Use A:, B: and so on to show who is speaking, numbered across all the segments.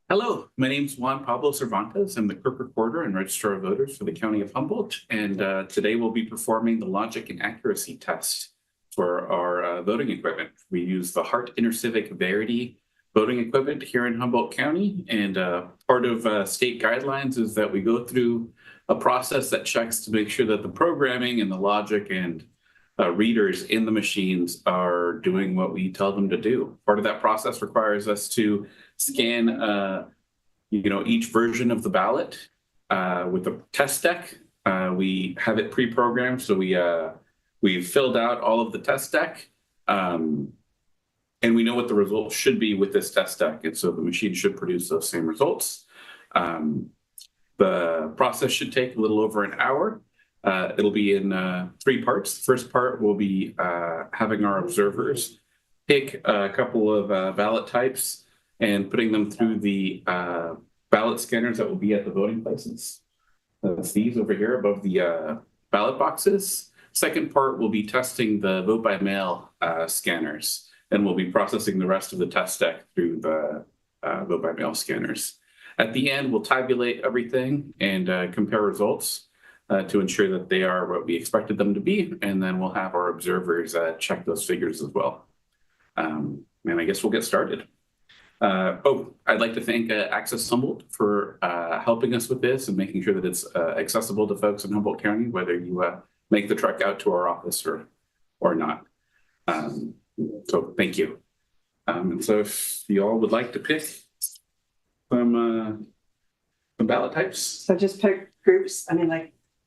A: Hello, my name is Juan Pablo Cervantes. I'm the clerk recorder and registrar of voters for the county of Humboldt. And today we'll be performing the logic and accuracy test for our voting equipment. We use the Hart Intercivic Verity voting equipment here in Humboldt County. And part of state guidelines is that we go through a process that checks to make sure that the programming and the logic and readers in the machines are doing what we tell them to do. Part of that process requires us to scan each version of the ballot with a test deck. We have it pre-programmed, so we've filled out all of the test deck, and we know what the results should be with this test deck, and so the machine should produce those same results. The process should take a little over an hour. It'll be in 3 parts. The first part will be having our observers pick a couple of ballot types and putting them through the ballot scanners that will be at the voting places. That's these over here above the ballot boxes. Second part will be testing the vote by mail scanners, and we'll be processing the rest of the test deck through the vote by mail scanners. At the end, we'll tabulate everything and compare results to ensure that they are what we expected them to be, and then we'll have our observers check those figures as well. And I guess we'll get started. I'd like to thank Access Humboldt for helping us with this and making sure that it's accessible to folks in Humboldt County, whether you make the trek out to our office or not. So thank you. And so if you all would like to pick some ballot types.
B: So just pick groups,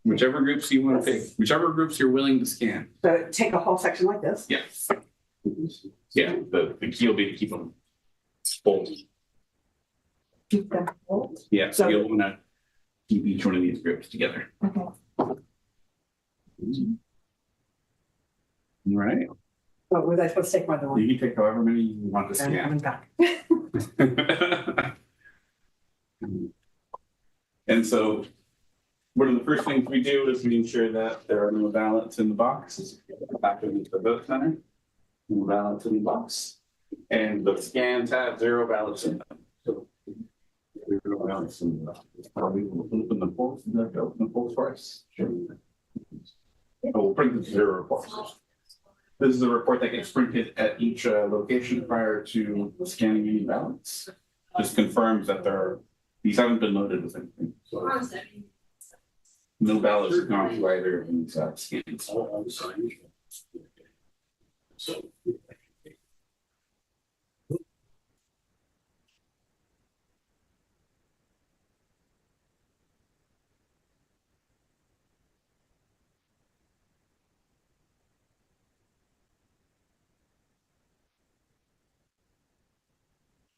A: Whichever groups you want to pick, whichever groups you're willing to scan.
B: So take a whole section like this.
A: Yeah. Yeah, the key will be to keep them full.
B: Keep them full.
A: Yeah, so you'll want to keep each one of these groups together.
B: Okay.
A: All right.
B: Well, was I supposed to take more than one?
A: You can take however many you want to scan.
B: I'm back.
A: And so one of the first things we do is we ensure that there are no ballots in the box. Back into the vote center, no ballots in the box. And the scans have 0 ballots in them. So 0 ballots in them. Probably will open the polls and then open the polls for us. Sure. We'll print the 0 reports. This is a report that gets printed at each location prior to scanning any ballots. Just confirms that these haven't been loaded with anything. So no ballots have gone through either of these scans.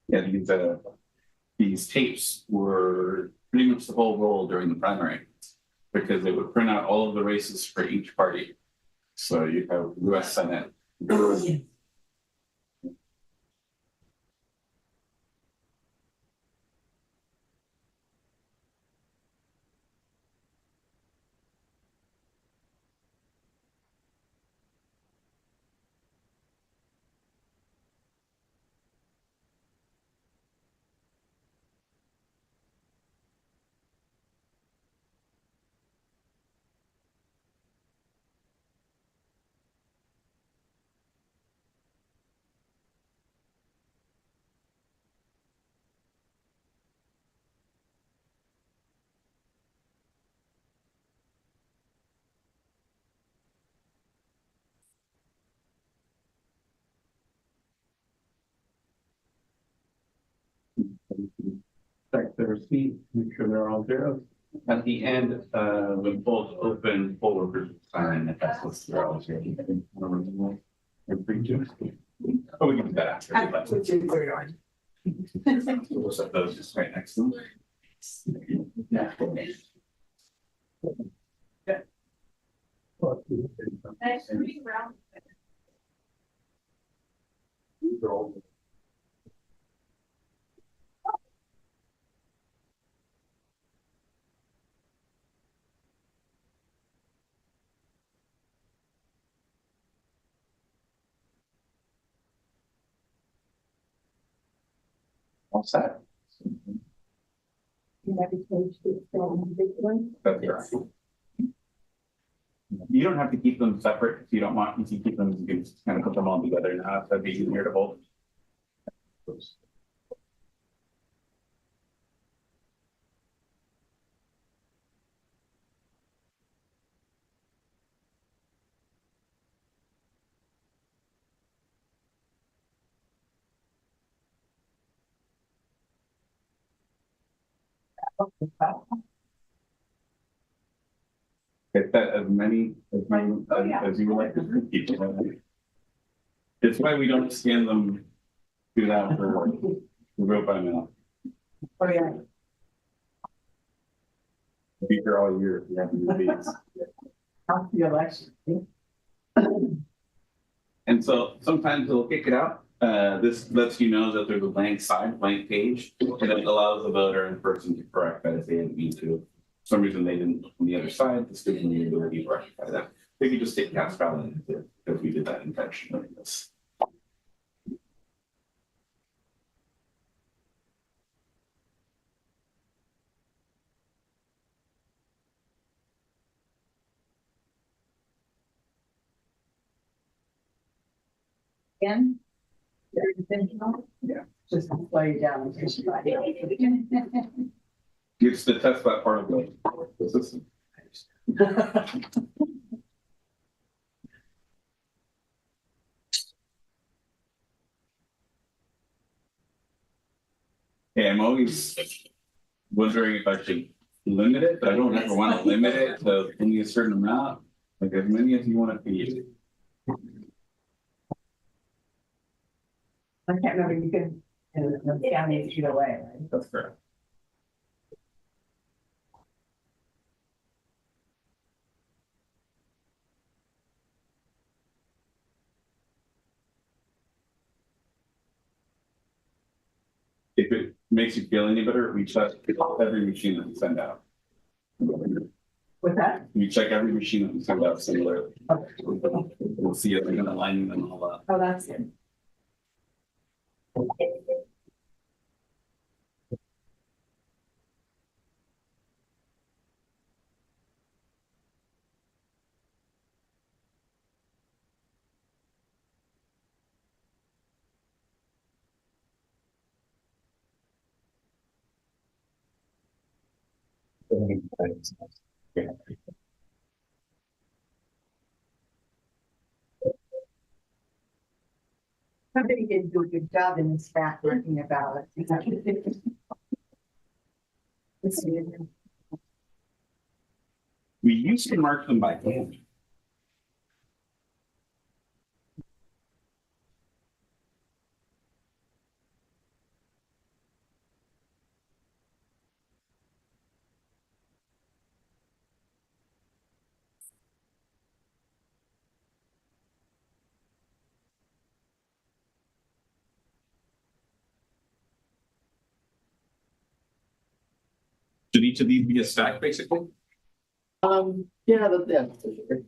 A: Yeah, these tapes were pretty much the whole roll during the primary because they would print out all of the races for each party. So you have U.S. Senate. Check their receipt, make sure they're all zeros. At the end, when polls open, poll workers sign that that's what they're all zeros. You're free to. Oh, we can do that after. We'll set those just right next to them. Yeah. set. That's correct. You don't have to keep them separate if you don't want. If you keep them, you can just kind of put them all together now. That'd be easier to hold. Get that as many as you would like to keep them. It's why we don't scan them do that for real by mail.
B: Oh, yeah.
A: Be here all year if you have to do these.
B: After the election.
A: And so sometimes they'll kick it out. This lets you know that there's a blank side, blank page, and it allows the voter in person to correct that if they didn't mean to. For some reason they didn't look on the other side, this gives them the ability to rectify that. They could just take cast ballot if we did that intentionally. This.
B: Again? Very intentional?
A: Yeah.
B: Just to slow you down in case you like.
A: It's the test that part of the system. Yeah, I'm always wondering if I should limit it, but I don't ever want to limit it to only a certain amount. Like as many as you want to feed.
B: I can't remember, you can, the county either way, right?
A: That's correct. If it makes you feel any better, we check every machine that we send out.
B: With that?
A: We check every machine that we send out similarly.
B: Okay.
A: We'll see if we're going to line them all up.
B: Oh, that's good.
A: Yeah.
B: Somebody did do a good job in this back working about it.
A: We used to mark them by hand. Should each of these be a stack, basically?
C: Yeah, that's for sure.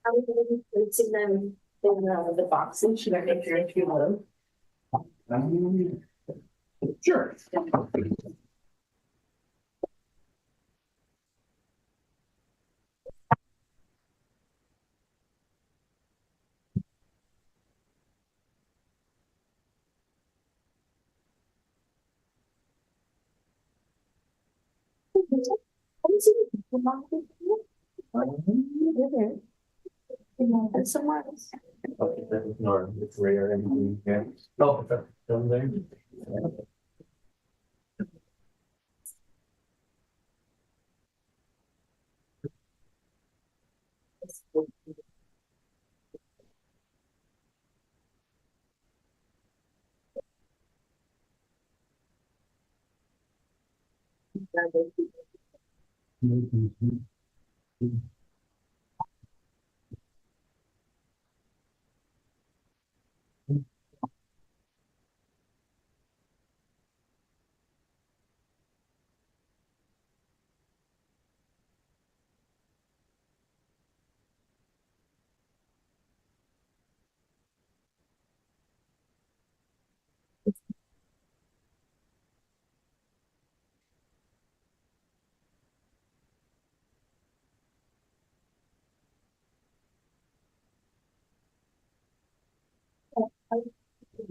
D: Are we going to be placing them in the boxes? Should I make sure if you load?
A: Sure.
D: And somewhere else.
C: Okay, that is not, it's rare and, yeah. Oh, that's done there.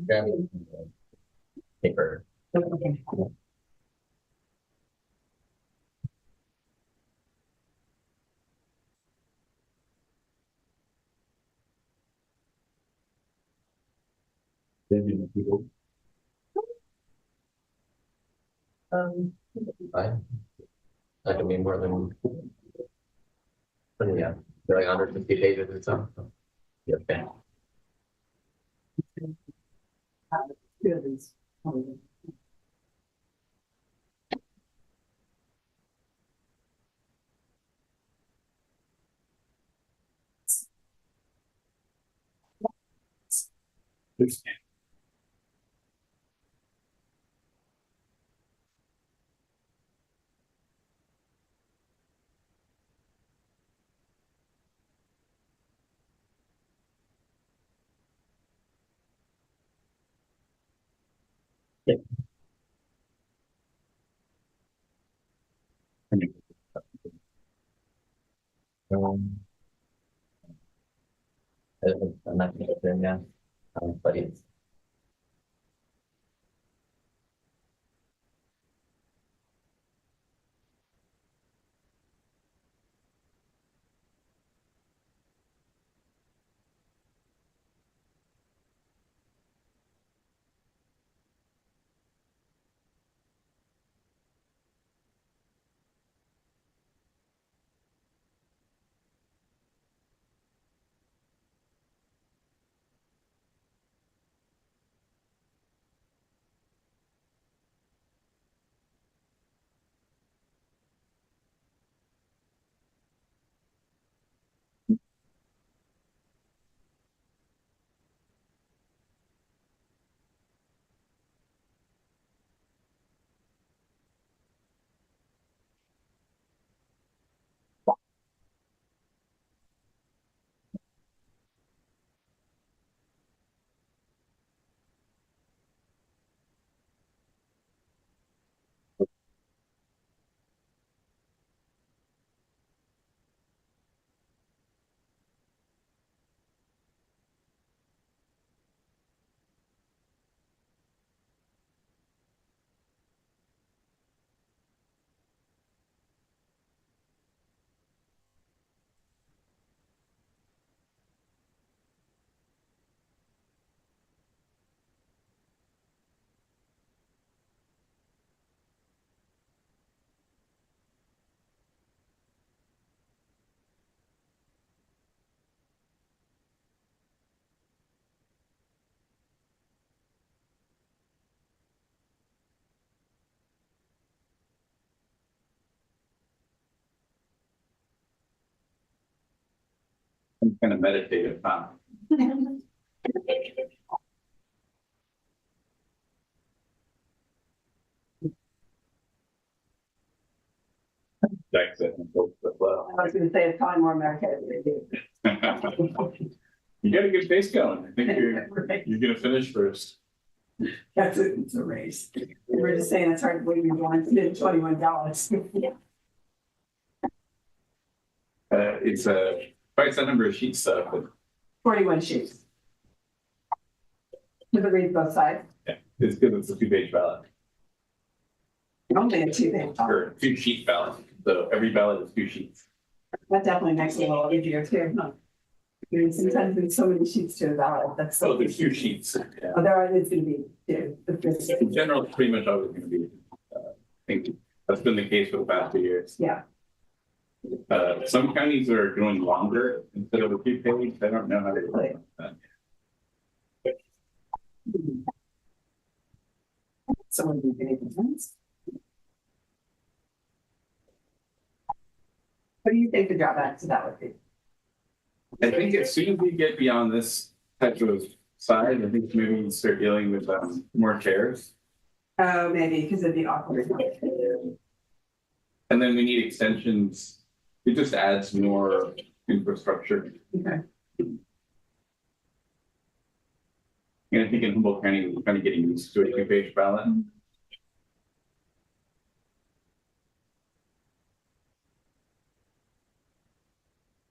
C: Yeah. Paper.
B: Okay.
C: Fine. That can be more than. But yeah, they're like 150 pages or something. Yeah, okay.
B: Good.
C: Um, I'm not gonna get there now. But it's.
A: Some kind of meditative, huh? Exit and go with the flow.
B: I was gonna say it's probably more American than they do.
A: You got a good pace going. I think you're gonna finish first.
B: It's a race. We're just saying it's hard to believe you're going to do $21.
A: It's quite a number of sheets stuff, but
B: 41 sheets. Does it read both sides?
A: yeah, it's good. It's a 2-page ballot
B: Only a 2-page.
A: or 2-sheet ballot. So every ballot is 2 sheets.
B: That definitely makes it a little easier too, huh? I mean, sometimes there's so many sheets to a ballot, that's so.
A: So there's 2 sheets. Yeah.
B: Oh, there is gonna be two.
A: In general, it's pretty much always going to be. I think that's been the case for the past 2 years.
B: Yeah,
A: Some counties are going longer instead of a 2-page. I don't know how to do that.
B: someone would be getting sense. What do you think the drawback to that would be?
A: I think as soon as we get beyond this type of side, I think maybe you start dealing with more chairs.
B: Oh, maybe because of the awkward.
A: And then we need extensions. It just adds more infrastructure.
B: Okay.
A: And I think in Humboldt County, we're kind of getting used to a 2-page ballot.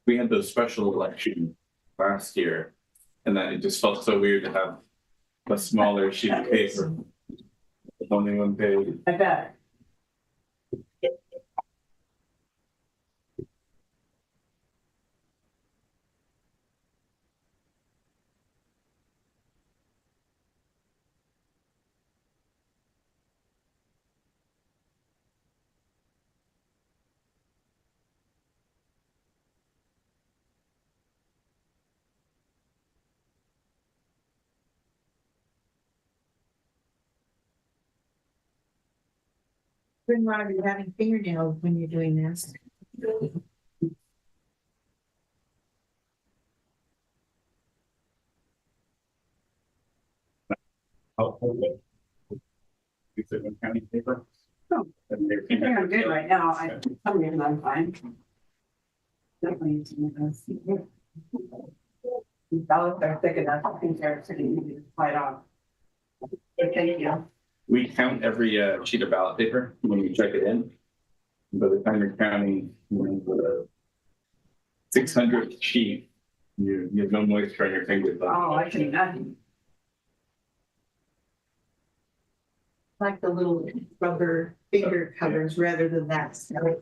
A: We had those special elections last year, and then it just felt so weird to have a smaller sheet of paper. Only one page.
B: I bet.
E: Wouldn't want to be having fingernails when you're doing this.
A: Oh, okay. Is it one county paper?
B: Oh. I think I'm good right now. I'm reason I'm fine. Definitely using those. These ballots are thick enough. I think they're pretty easy to slide off. Thank you.
A: We count every sheet of ballot paper when we check it in. By the time you're counting, the 600th sheet, you have no moisture on your fingers.
B: Oh, I can imagine.
E: Like the little rubber finger covers rather than that. So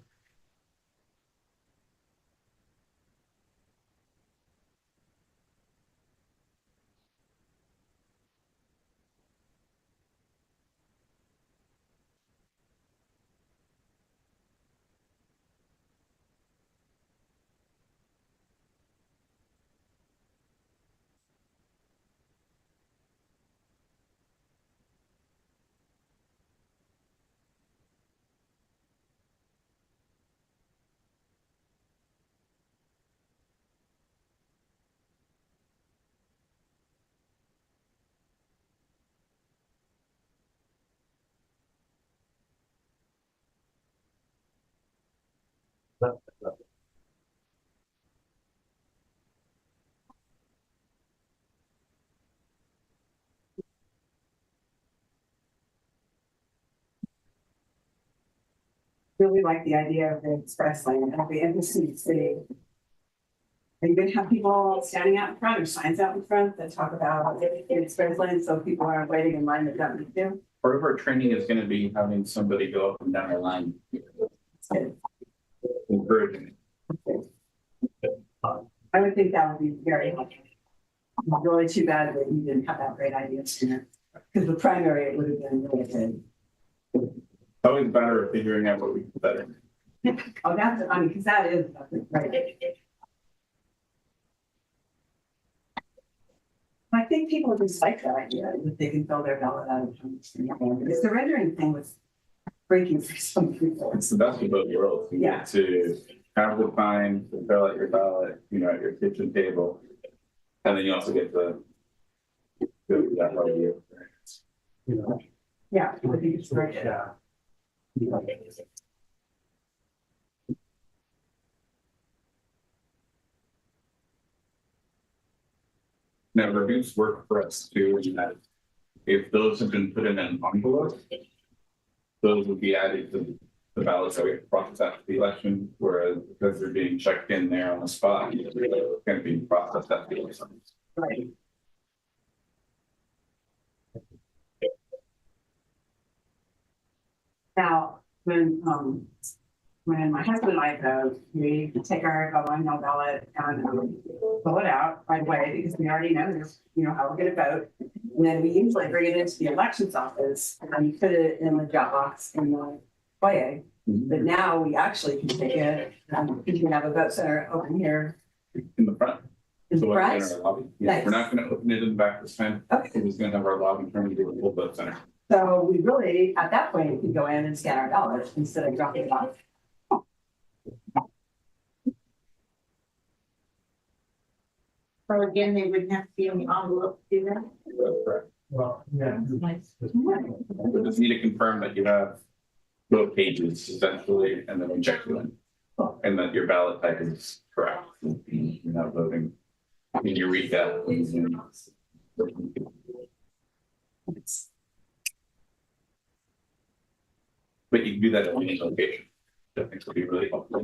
B: Really like the idea of the express lane. It'll be interesting to see. Are you going to have people standing out in front or signs out in front that talk about the express lane so people aren't waiting in line that don't need to?
A: Part of our training is going to be having somebody go up and down the line. Encouraging it.
B: I would think that would be very helpful. It's really too bad that you didn't have that great idea sooner. Because the primary it would have been really good.
A: It's always better at figuring out what we can better.
B: Oh, that's, I mean, because that is, right. I think people just like that idea, that they can fill their ballot out of time. Because the rendering thing was breaking for some people.
A: It's the best of both worlds. You
B: Yeah.
A: get to have the time to fill out your ballot, at your kitchen table. And then you also get to go through that part of the experience.
B: Yeah, I think it's very good.
A: Now, reviews work for us too, in that if those have been put in an envelope, those will be added to the ballots that we process after the election, whereas because they're being checked in there on the spot, they're going to be processed after the election.
B: Right. Now, when my husband and I vote, we take our mail ballot and fill it out right away because we already know how we're going to vote. And then we usually bring it into the elections office and you put it in the drop box in the foyer. But now we actually can take it and we can have a vote center open here
A: In the front.
B: in the
A: So
B: front.
A: in our lobby. Yeah,
B: Nice.
A: we're not going to open it in the back this time.
B: Okay.
A: We're just going to have our lobby turn into a full vote center.
B: So we really, at that point, can go in and scan our dollars instead of dropping it off.
E: So again, they wouldn't have to be in the envelope to do that.
A: That's correct.
C: Well, yeah.
E: Nice.
A: We just need to confirm that you have both pages essentially, and then we check you in. And that your ballot type is correct. You're not voting in Eureka. But you can do that at any location. I think would be really helpful.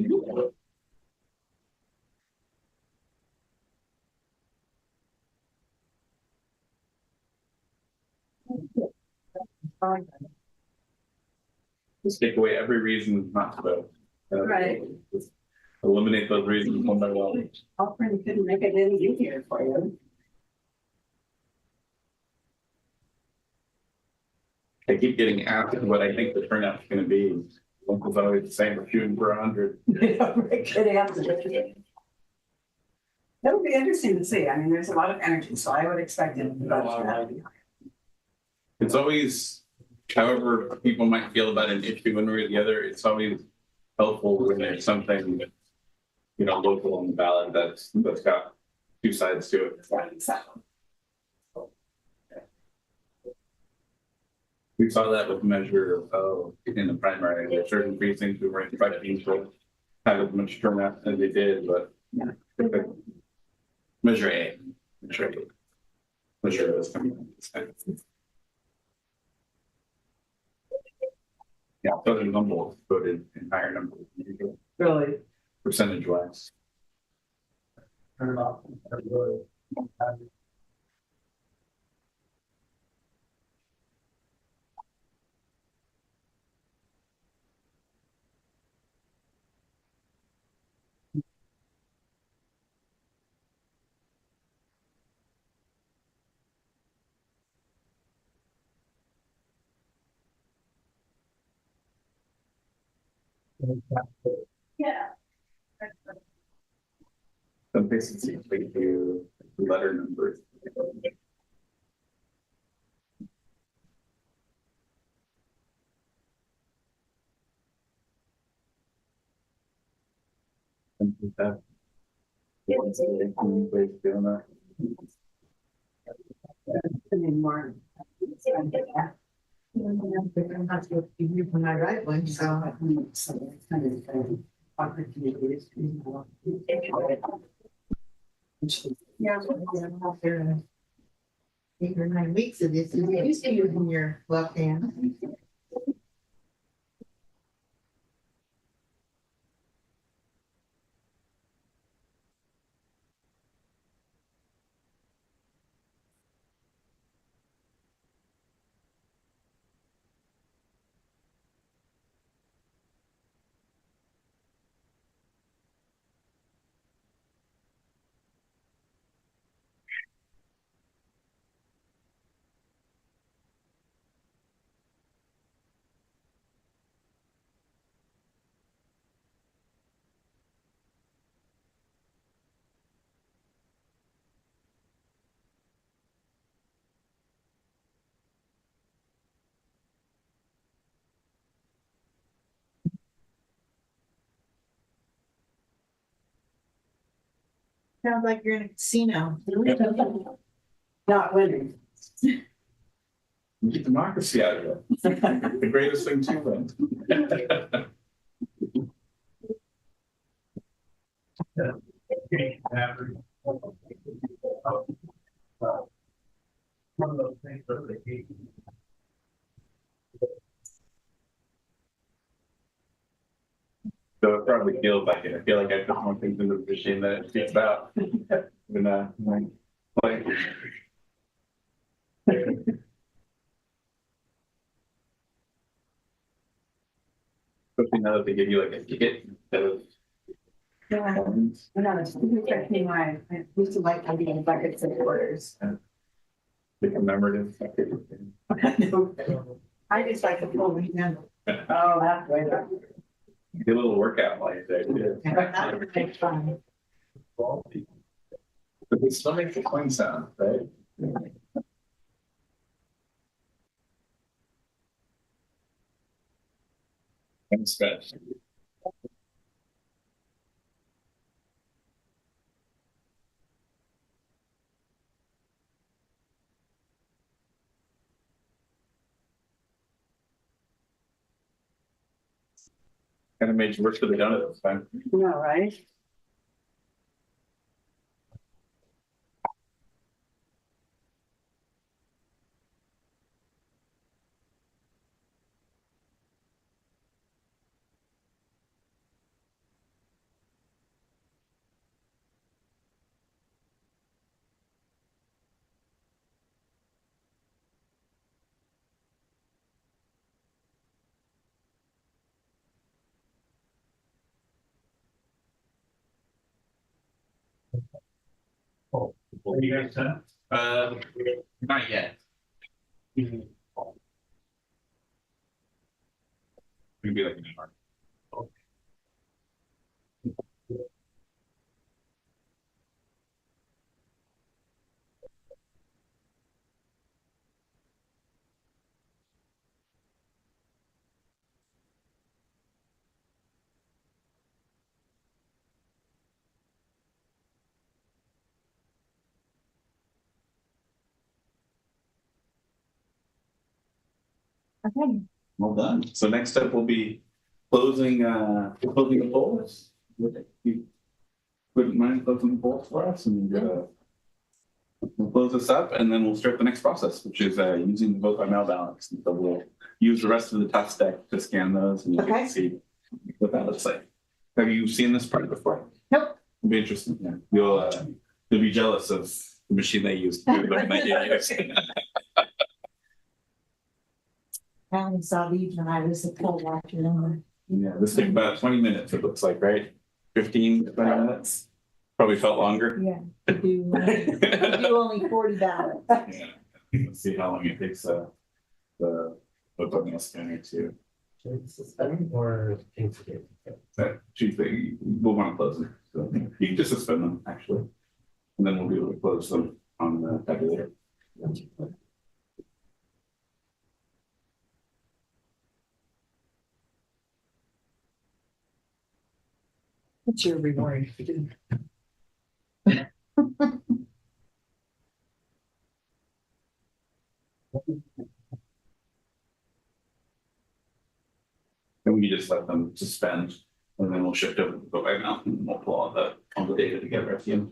A: Just take away every reason not to vote.
B: Right.
A: Just eliminate those reasons one by one.
B: Alfred couldn't make it any easier for you.
A: I keep getting asked what I think the turnout's gonna be. Uncle's always the same, we're shooting for 100.
B: Good answer. That'll be interesting to see. I mean, there's a lot of energy, so I would expect it to be better.
A: It's always, however people might feel about an issue one way or the other, it's always helpful when there's something, you know, local on the ballot that's got two sides to it. We saw that with measure in the primary, there are certain precincts we weren't expecting to have as much turnout as they did, but
B: Yeah.
A: Measure A. Measure A is coming. Yeah, so did Humboldt voted in higher numbers,
B: Really?
A: percentage wise.
B: Yeah.
A: Some places seem to do letter numbers. And that. Doing that.
B: I mean, more.
E: I'm not sure if you from my right one, so.
B: So it's kind of opportunities.
E: Yeah, after 8 or 9 weeks of this, you used to using your left hand. Sounds like you're in a casino.
B: Not winning.
A: Get democracy out of it. The greatest thing to win. So it probably feels like it. I feel like I put more things into the machine than it speaks out. When like especially now that they give you like a ticket instead of
B: Yeah.
A: coins.
B: No, it's affecting I used to like having buckets of orders.
A: The commemorative.
B: I just like the full weekend. Oh, that's way better.
A: Get a little workout while you're there too.
B: That would make fun.
A: But they still make the coin sound, right? And stretch. Kind of made you work for the donut this time.
B: No, right?
A: Not yet. Maybe like an hour.
D: Okay.
A: Well done. So next up will be closing the polls. You wouldn't mind closing the polls for us, and we'll close this up, and then we'll start the next process, which is using the vote by mail ballots. And so we'll use the rest of the test deck to scan those, and you
E: Okay.
A: can see what that looks like. Have you seen this part before?
E: Nope.
A: It'll be interesting. Yeah. You'll be jealous of the machine they use to do the one they did use.
E: I only saw these when I was a poll watcher.
A: Yeah, this took about 20 minutes, it looks like, right? 15, 20 minutes? Probably felt longer.
E: Yeah, we do only 40 ballots.
A: Yeah. Let's see how long it takes the voting scanner to.
C: Suspend or instigate?
A: Tuesday, we'll want to close them. So you can just suspend them, actually. And then we'll be able to close them on the tabulator.
E: What's your reward?
A: And we just let them suspend, and then we'll shift over to go back out and we'll pull all the data together at the end.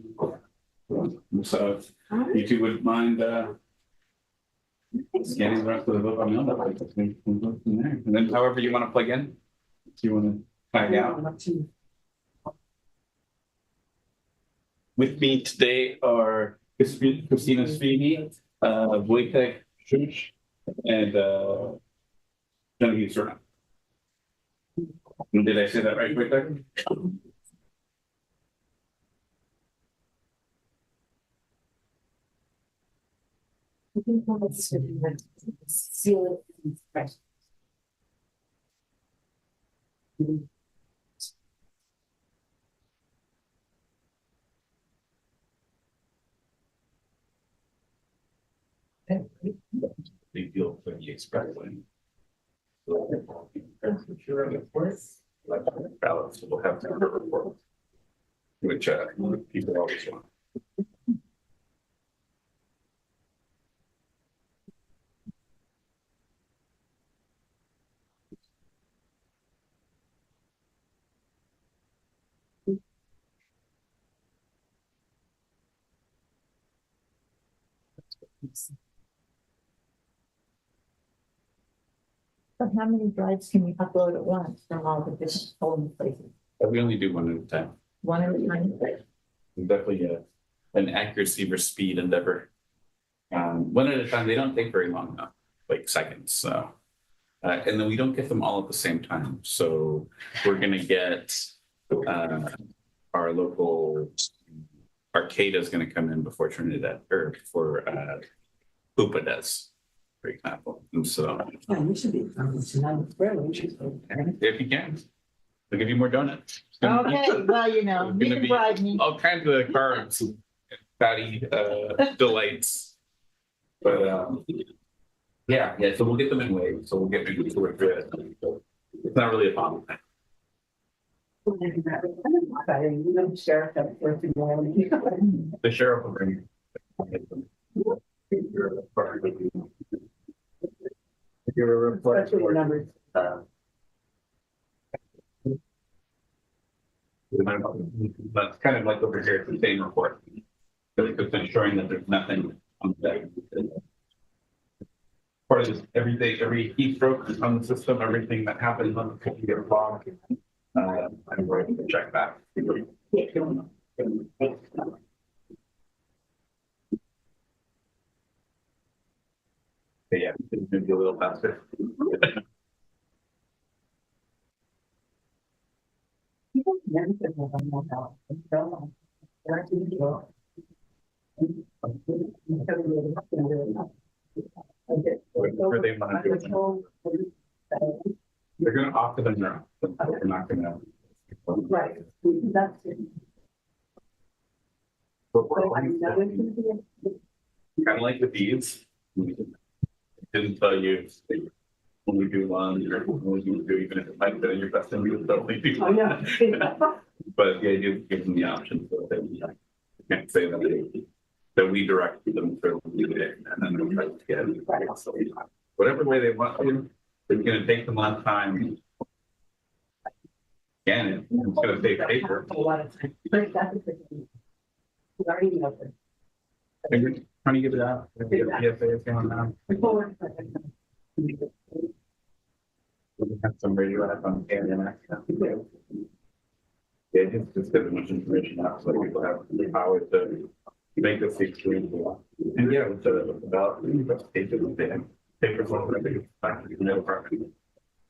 A: So if you two wouldn't mind scanning the rest of the vote by mail, we can go from there. And then however you want to plug in, if you want to tag out. With me today are Christina Sweeney, Wojtek Schuch, and Genevieve Serna. Did I say that right, Wojtek?
D: I think that's seal it. Right.
A: Big deal for the expressway. Ballots will have to report, which people always want.
E: But how many drives can you upload at once from all the different polling places?
A: But we only do one at a time.
E: One at a time?
A: Definitely an accuracy versus speed endeavor. One at a time, they don't take very long though, like seconds. So, and then we don't get them all at the same time. So we're gonna get our local Arcata is gonna come in before Trinidad or before Hoopa does, for example. And so
B: Yeah, you should be. Really interesting.
A: if you can, they'll give you more donuts.
E: Okay, well, you know,
A: It's
E: you
A: gonna
E: can
A: be
E: bribe me.
A: all kinds of carbs, fatty delights. But yeah, so we'll get them in waves. So we'll get people to work through it. So it's not really a problem. The sheriff will bring. Your report. That's kind of like over here, it's the same report. But it's ensuring that there's nothing on the deck. Part of this, every keystroke on the system, everything that happens on the computer log. I'm going to check that. Okay, yeah, it's maybe a little faster. Where they want to do it. They're gonna offer them their, they're not gonna.
B: Right, that's it.
A: But we're
B: But I know it's gonna be
A: kind of like the bees. Didn't tell you when we do lunch or when we do even if it might be in your best interest, don't leave people.
B: Oh, yeah.
A: But the idea is give them the option so that they can't say that we direct them to do it and then they'll try to get it. So, whatever way they want to, it's gonna take them on time. Scan it, it's gonna take paper.
B: A lot of time. But that's a good thing. We already know it.
A: And we're trying to get it out. Yes, it's going on.
B: Before.
A: We have some radioactive on camera. Yeah, just get as much information out so people have the power to make this experience. And yeah, with about papers and things, papers on the big factory, department.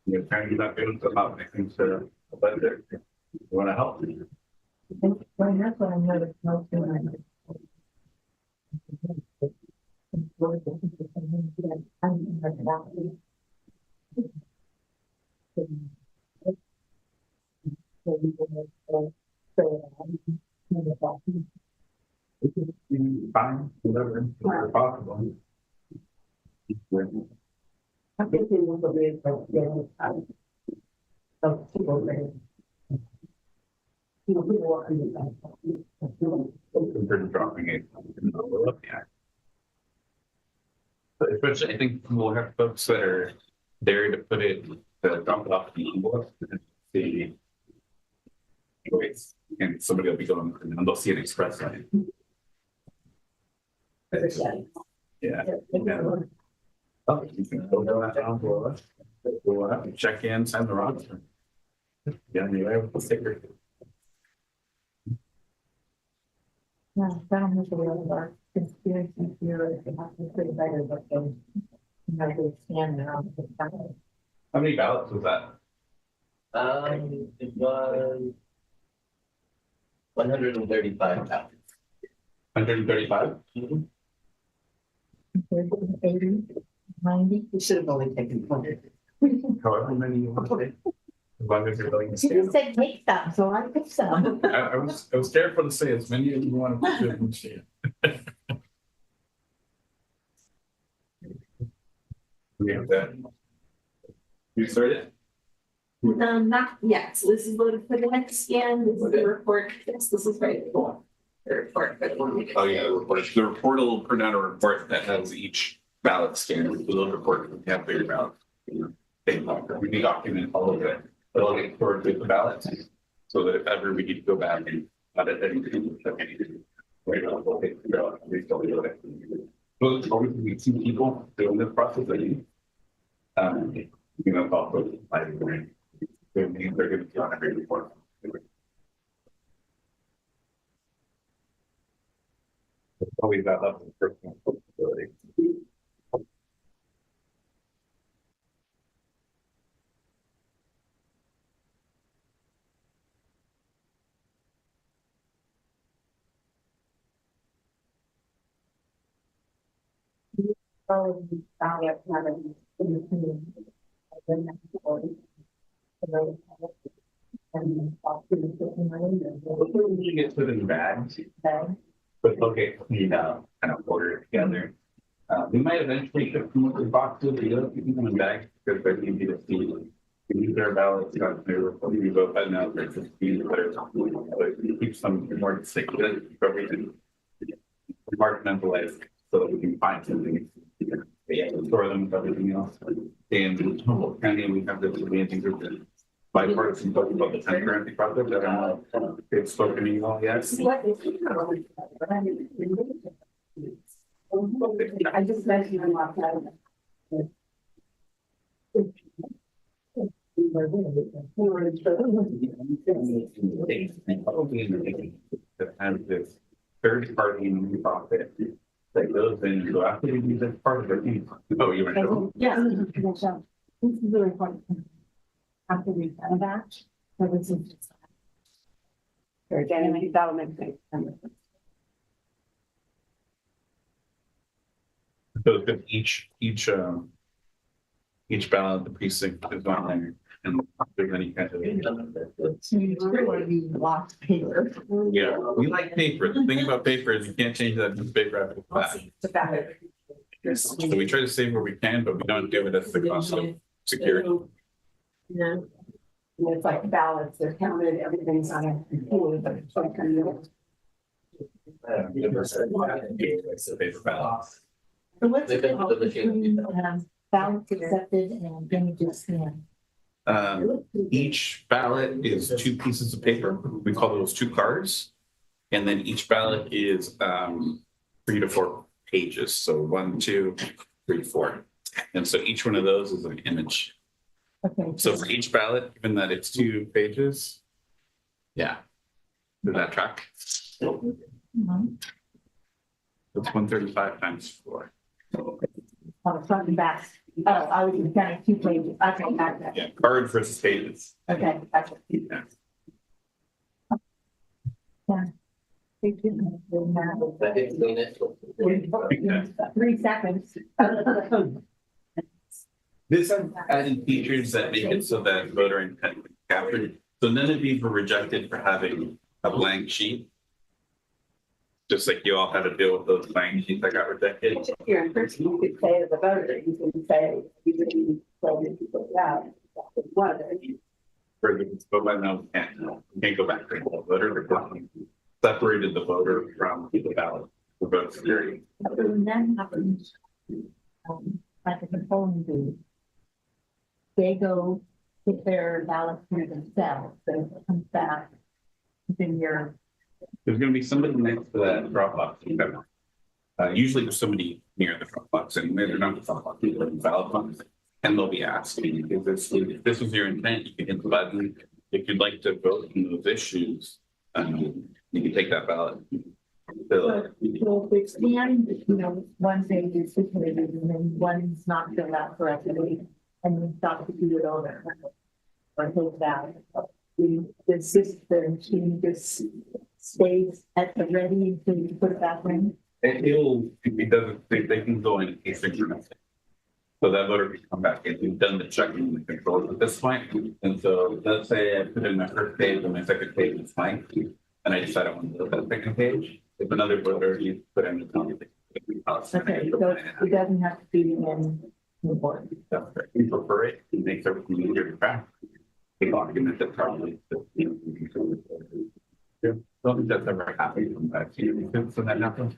A: You're trying to not be able to allow things to, but you want to help.
E: Well, that's what I'm really helping.
A: Fine, whatever possible.
B: I think it was a big, of people there. You know, people are under that.
A: Pretty dropping it. We're looking at. But especially, I think we'll have folks that are there to put it, to dump it off the Humboldt and see. Anyways, and somebody will be going, and they'll see an express lane. Yeah. Oh, you can go down that down below us. Go up and check in, sign the rocks. Yeah, anyway, with the sticker.
E: No, I don't have a lot of our conspiracy theories. It happens pretty better, but then, you know, they stand there on the side.
A: How many ballots was that?
C: It was 135,000.
A: 135?
E: 80, 90.
B: We should have only taken 100.
A: However many you want to take. As long as you're willing to
E: You
A: stand.
E: just said take some, so I took some.
A: I was careful to say as many as you want to put in stand. We have that. You started?
D: Not yet. So this is loaded for the next scan. This is the report. Yes, this is very cool. The report for the one.
A: Oh, yeah, the report. The report will print out a report that has each ballot scan. The little report, we have bigger ballot. We document all of it. It'll get stored with the ballots. So that if ever we need to go back and edit anything, right now, we'll take the ballot. We still do it. Those always be two people doing this process. You know, also, they're going to be on every report. It's always that level of personal responsibility. You get put in bags, but they'll get cleaned out, kind of ordered together. We might eventually ship them with the boxes, but you don't keep them in bags because they're easy to see. We use their ballots, we vote that now, they're 15, it keeps them more consistent, everything. Compartmentalized so that we can find something. Yeah, store them with everything else. And in Humboldt County, we have this amazing group of bipartisan folks about the transparency project that I don't know if it's spoken to you all yet.
B: I just mentioned them last night.
A: That has this third party nonprofit that goes in and go after you use as part of their team. Oh, you want to know?
B: Yeah, this is really important. After we found that, so this is. Or again, that'll make sense.
A: So that each ballot, the precinct is on there, and if there's any kind of.
E: So you still want to be lost paper.
A: Yeah, we like paper. The thing about paper is you can't change that to paper after the fact.
E: The ballot.
A: So we try to save where we can, but we don't do it at the cost of security.
D: Yeah.
B: And it's like ballots, they're counted, everything's on a computer, but it's like,
A: Paper ballot.
E: So what's the
C: They've been
E: difference
C: looking-
E: between ballots accepted and images scanned?
A: Each ballot is 2 pieces of paper. We call those 2 cards. And then each ballot is 3 to 4 pages. So 1, 2, 3, 4. And so each one of those is an image.
E: Okay.
A: So for each ballot, given that it's 2 pages, yeah. Does that track?
E: Mhm.
A: It's 135 times 4.
E: Oh, front and back. Oh, I was counting 2 pages. Okay, gotcha.
A: Yeah, cards versus pages.
E: Okay, gotcha.
A: Yeah.
C: I did clean it.
E: 3 seconds.
A: This added features that make it so that voter intent is captured. So none of these were rejected for having a blank sheet. Just like you all had to deal with those blank sheets that got rejected.
B: if you're in person, you could say to the voter, you can say, you can say that you put it out. One of them.
A: But by now, we can't go back to the voter. They're separated the voter from the ballot for vote security.
E: So when that happens, at the controlling booth, they go get their ballot for themselves, so it comes back, then you're,
A: There's going to be somebody next to that drop box. Usually there's somebody near the drop box, and they're not the drop box, they're the ballot box. And they'll be asking, if this is your intent, you can hit the button. If you'd like to vote on those issues, you can take that ballot.
E: so if it's scanned, one page is situated and then one's not filled out correctly, and you stop to do it over. Or take that. The system, she just stays at the ready until you put it back in.
A: It doesn't, they can go in asynchronously. So that voter can come back in, we've done the checking and the controls at this point. And so let's say I put in my first page and my second page is blank, and I decide I want to look at the second page. If another voter, you put in the comment.
E: Okay, so it doesn't have to be in the board.
A: We prefer it, it makes everything easier to track. The document that probably. Yeah, don't think that's ever happened from that. So that happens.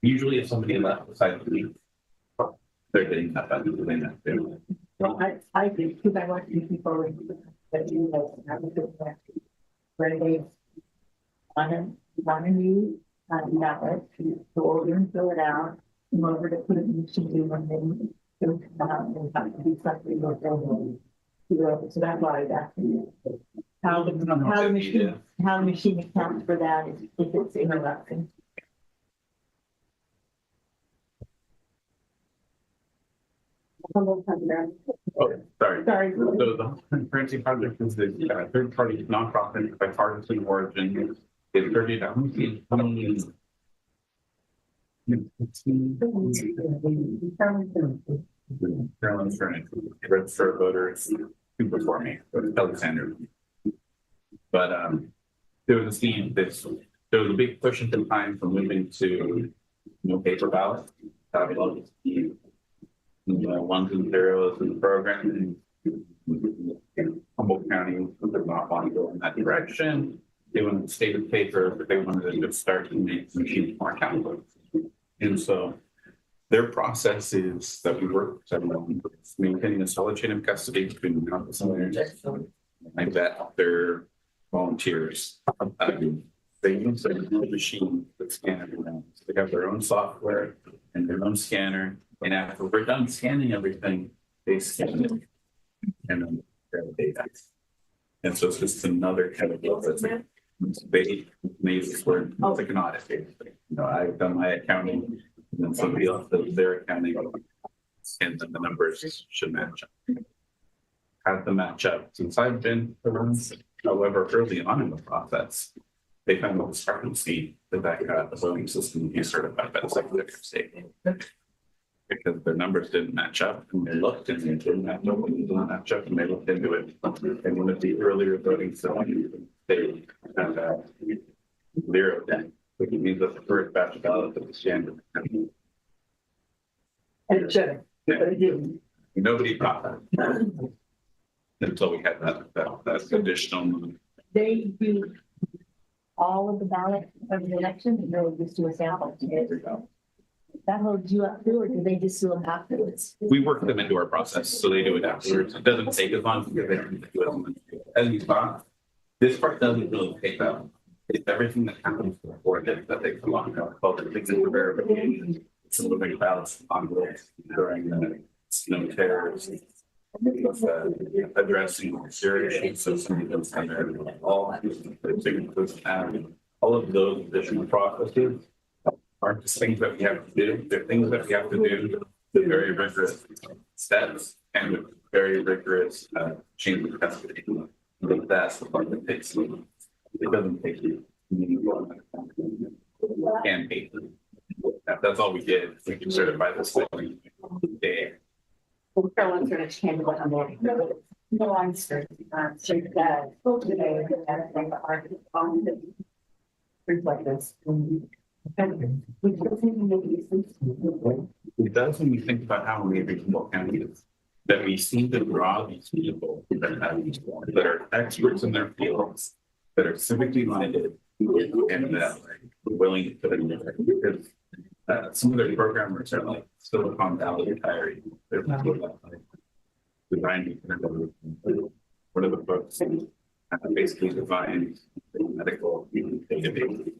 A: Usually if somebody left beside me, they're getting that back into the.
E: Well, I think, because I want to see people that you know, have a good practice. Where they want a new ballot to go over and fill it out in order to put it in the machine and then go to the house and have to do something with them. So that's why I was asking you. How the machine accounts for that if it's interrupting.
A: Oh, sorry.
E: Sorry.
A: So the currency project is the third party nonprofit bipartisan origin. It's 30 dollars. Carolyn's trying to register voters before me, Alexander. But there was a scene that there was a big push at the time for moving to no paper ballot. Ones and zeros in the program. Humboldt County did not want to go in that direction. They wanted to stay with paper, but they wanted to just start to make machines more accountable. And so their process is that we work on maintaining a solid chain of custody between the office and owners. I vet their volunteers. They use a machine that scan everything. So they have their own software and their own scanner. And after we're done scanning everything, they scan it and then grab the data. And so it's just another chemical that's like, they use this word, it's like an audit basically. I've done my accounting, and then somebody else does their accounting, and then the numbers should match up. Have them match up. Since I've been around, however, early on in the process, they found a discrepancy that got the voting system decertified by the Secretary of State. because their numbers didn't match up, and they looked and they didn't match up, and they didn't match up, and they looked into it. And one of the earlier voting systems, they had zero then, which means that the first batch of ballots was standard.
E: And it should, but it didn't.
A: Nobody caught that until we had that additional.
E: They do all of the ballots of the election, and they'll just do a sample. That holds you up too, or do they just do them afterwards?
A: We work them into our process, so they do it afterwards. It doesn't take as long because they don't do it. As you saw, this part doesn't really take that. It's everything that happens before that takes a long time. Well, the things that were verification, some of the big ballots on the during the snow terrors. Addressing serious issues, so somebody goes down there, all of those additional processes aren't just things that we have to do, they're things that we have to do with very rigorous steps and with very rigorous chain of custody. But that's the part that takes you. It doesn't take you. Campaign. That's all we did. We can certify this thing.
B: Well, Carolyn sort of came to what I'm doing. No, I'm sure. So that today, the article on the reflect this.
A: It does when we think about how we reach Humboldt County is that we seem to draw these people that are experts in their fields, that are civically minded, and that are willing to put in there. Because some of their programmers are like Silicon Valley retirees. They're designed one of the books basically designed medical database.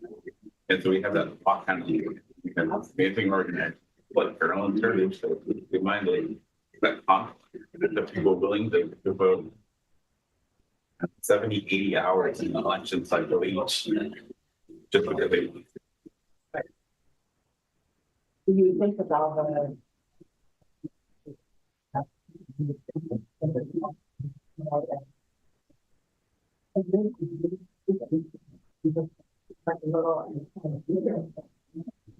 A: And so we have that kind of we have amazing organized blood journal and heritage that reminded that the people willing to devote 70, 80 hours in the election cycle each just because they
E: You think about the.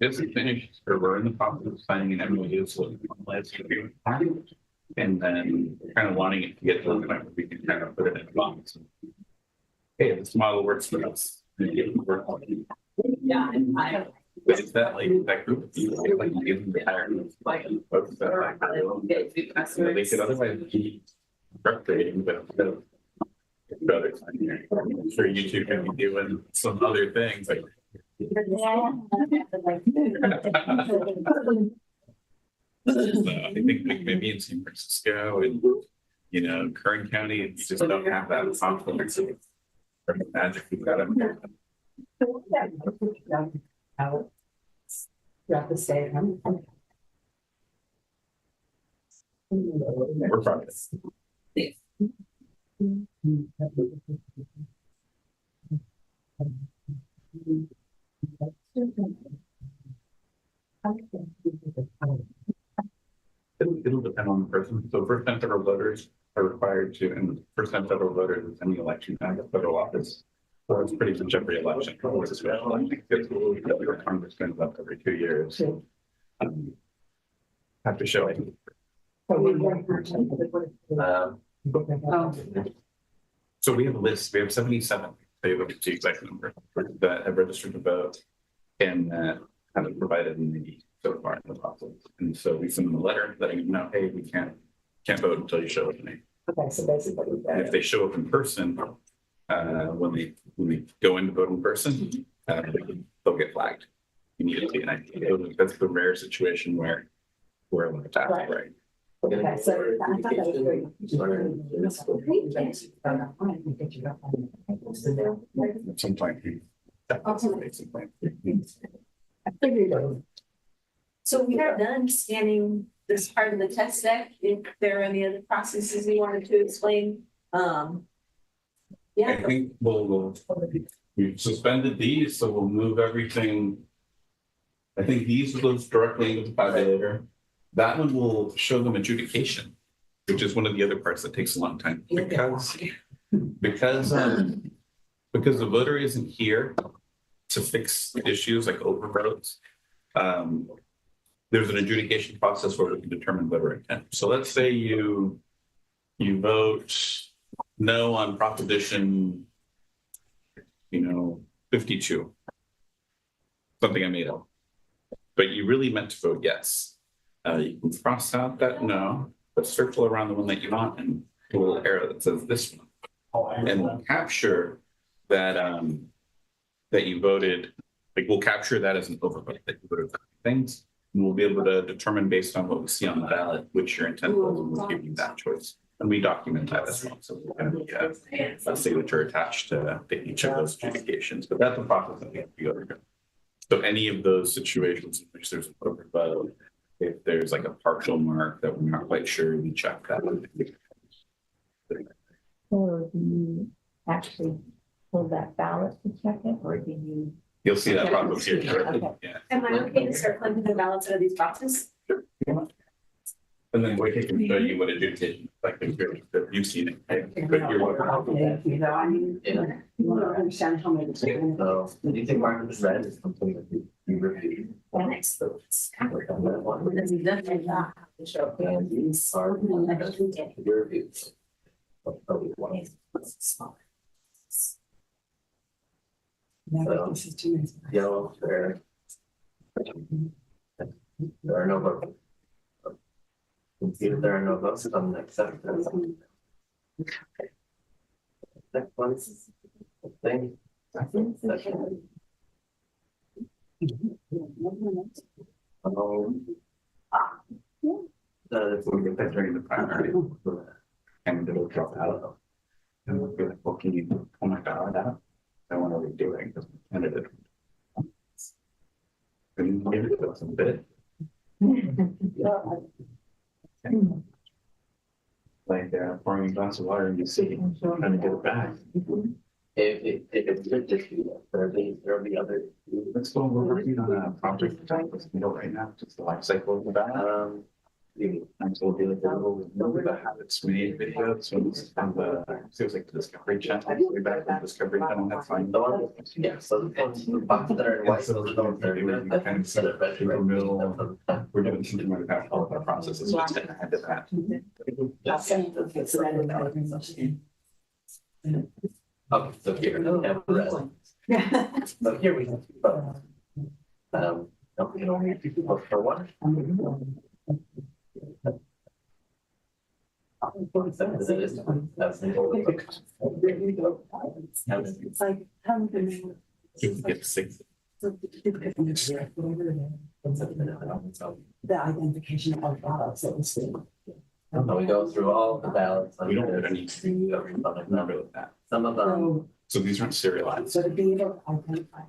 A: This is finished, or we're in the process of signing an MOU, so let's review it. And then kind of wanting it to get to the point where we can kind of put it in a box. Hey, this model works for us.
D: Yeah, and I.
A: But it's that like that group of people, like you give them the higher folks that like, they could otherwise be frustrating, but other time here. I'm sure you two can be doing some other things like. So I think like maybe in San Francisco and Kern County, you just don't have that conflict or magic we've got up here.
B: You have to say.
A: We're probably. It'll depend on the person. So first time federal voters are required to, and first time federal voters in any election kind of federal office. So it's pretty much every election. It's a special election. Because Congress comes up every 2 years. Have to show it. So we have a list. We have 77. They have the exact number that have registered to vote and haven't provided any so far in the process. And so we send them a letter letting them know, hey, we can't vote until you show up to me.
B: Okay, so basically.
A: And if they show up in person, when they go in to vote in person, they'll get flagged immediately. And I think that's the rare situation where we're allowed to ask, right?
B: Okay, so I thought that was very.
A: At some point.
B: I figured.
D: So we are done scanning this part of the test deck. If there are any other processes you wanted to explain,
A: I
D: yeah.
A: think we've suspended these, so we'll move everything. I think these will go directly into the tabulator. That one will show them adjudication, which is one of the other parts that takes a long time because the voter isn't here to fix issues like overvotes. there's an adjudication process where we can determine voter intent. So let's say you vote no on proposition, 52, something I made up, but you really meant to vote yes. You can cross out that no, but circle around the one that you want and do a little arrow that says this one, and we'll capture that that you voted. Like we'll capture that as an overvote that you voted for things, and we'll be able to determine based on what we see on the ballot which your intent was, and we'll give you that choice. And we document that as well. So we're going to be a signature attached to each of those adjudications. But that's the process that we have to go through. So any of those situations in which there's an overvote, if there's like a partial mark that we're not quite sure, we check that.
E: Or do you actually pull that ballot to check it, or do you?
A: You'll see that process here.
E: Okay.
A: Yeah.
D: Am I okay to start plugging the ballots out of these boxes?
A: And then we can show you what adjudication like you've seen it. Right? But you're welcome.
B: You know, I mean,
C: Yeah.
B: you don't understand how many.
C: So, do you think Martin is red is something that you reviewed?
D: Next.
C: Work on that one.
D: Because we definitely not have to show.
C: And these are your reviews. Probably one.
B: No, this is too nice.
C: Yellow, there. There are no votes. You can see that there are no votes on the next section. Next one is the thing. Section.
A: So we get that during the primary. And it'll drop out. And we'll be like, well, can you pull my ballot out? I want to redo it because my candidate. Can you give it to us a bit? Like pouring a glass of water and you see, trying to get it back.
C: If it's good to do that, there'll be other.
A: Let's go, we're working on a project right now, just the life cycle of the ballot. I'm still dealing with the habits made video, so it's on the, feels like the Discovery Channel, way back when Discovery Channel had fine.
C: The one, yeah, so the boxes that are in white, so those are
A: Kind of set it back in the middle. We're doing something like that, all of our processes, just to add to that.
C: Okay, so here, we have red. So here we have. No, we can only vote for one. That's the only vote.
B: It's like, how many?
A: You can get 6.
B: The identification of ballots, so it's.
C: And we go through all the ballots.
A: We don't have any number like that.
C: Some of them,
A: So these aren't serialized.
B: So to be able to identify.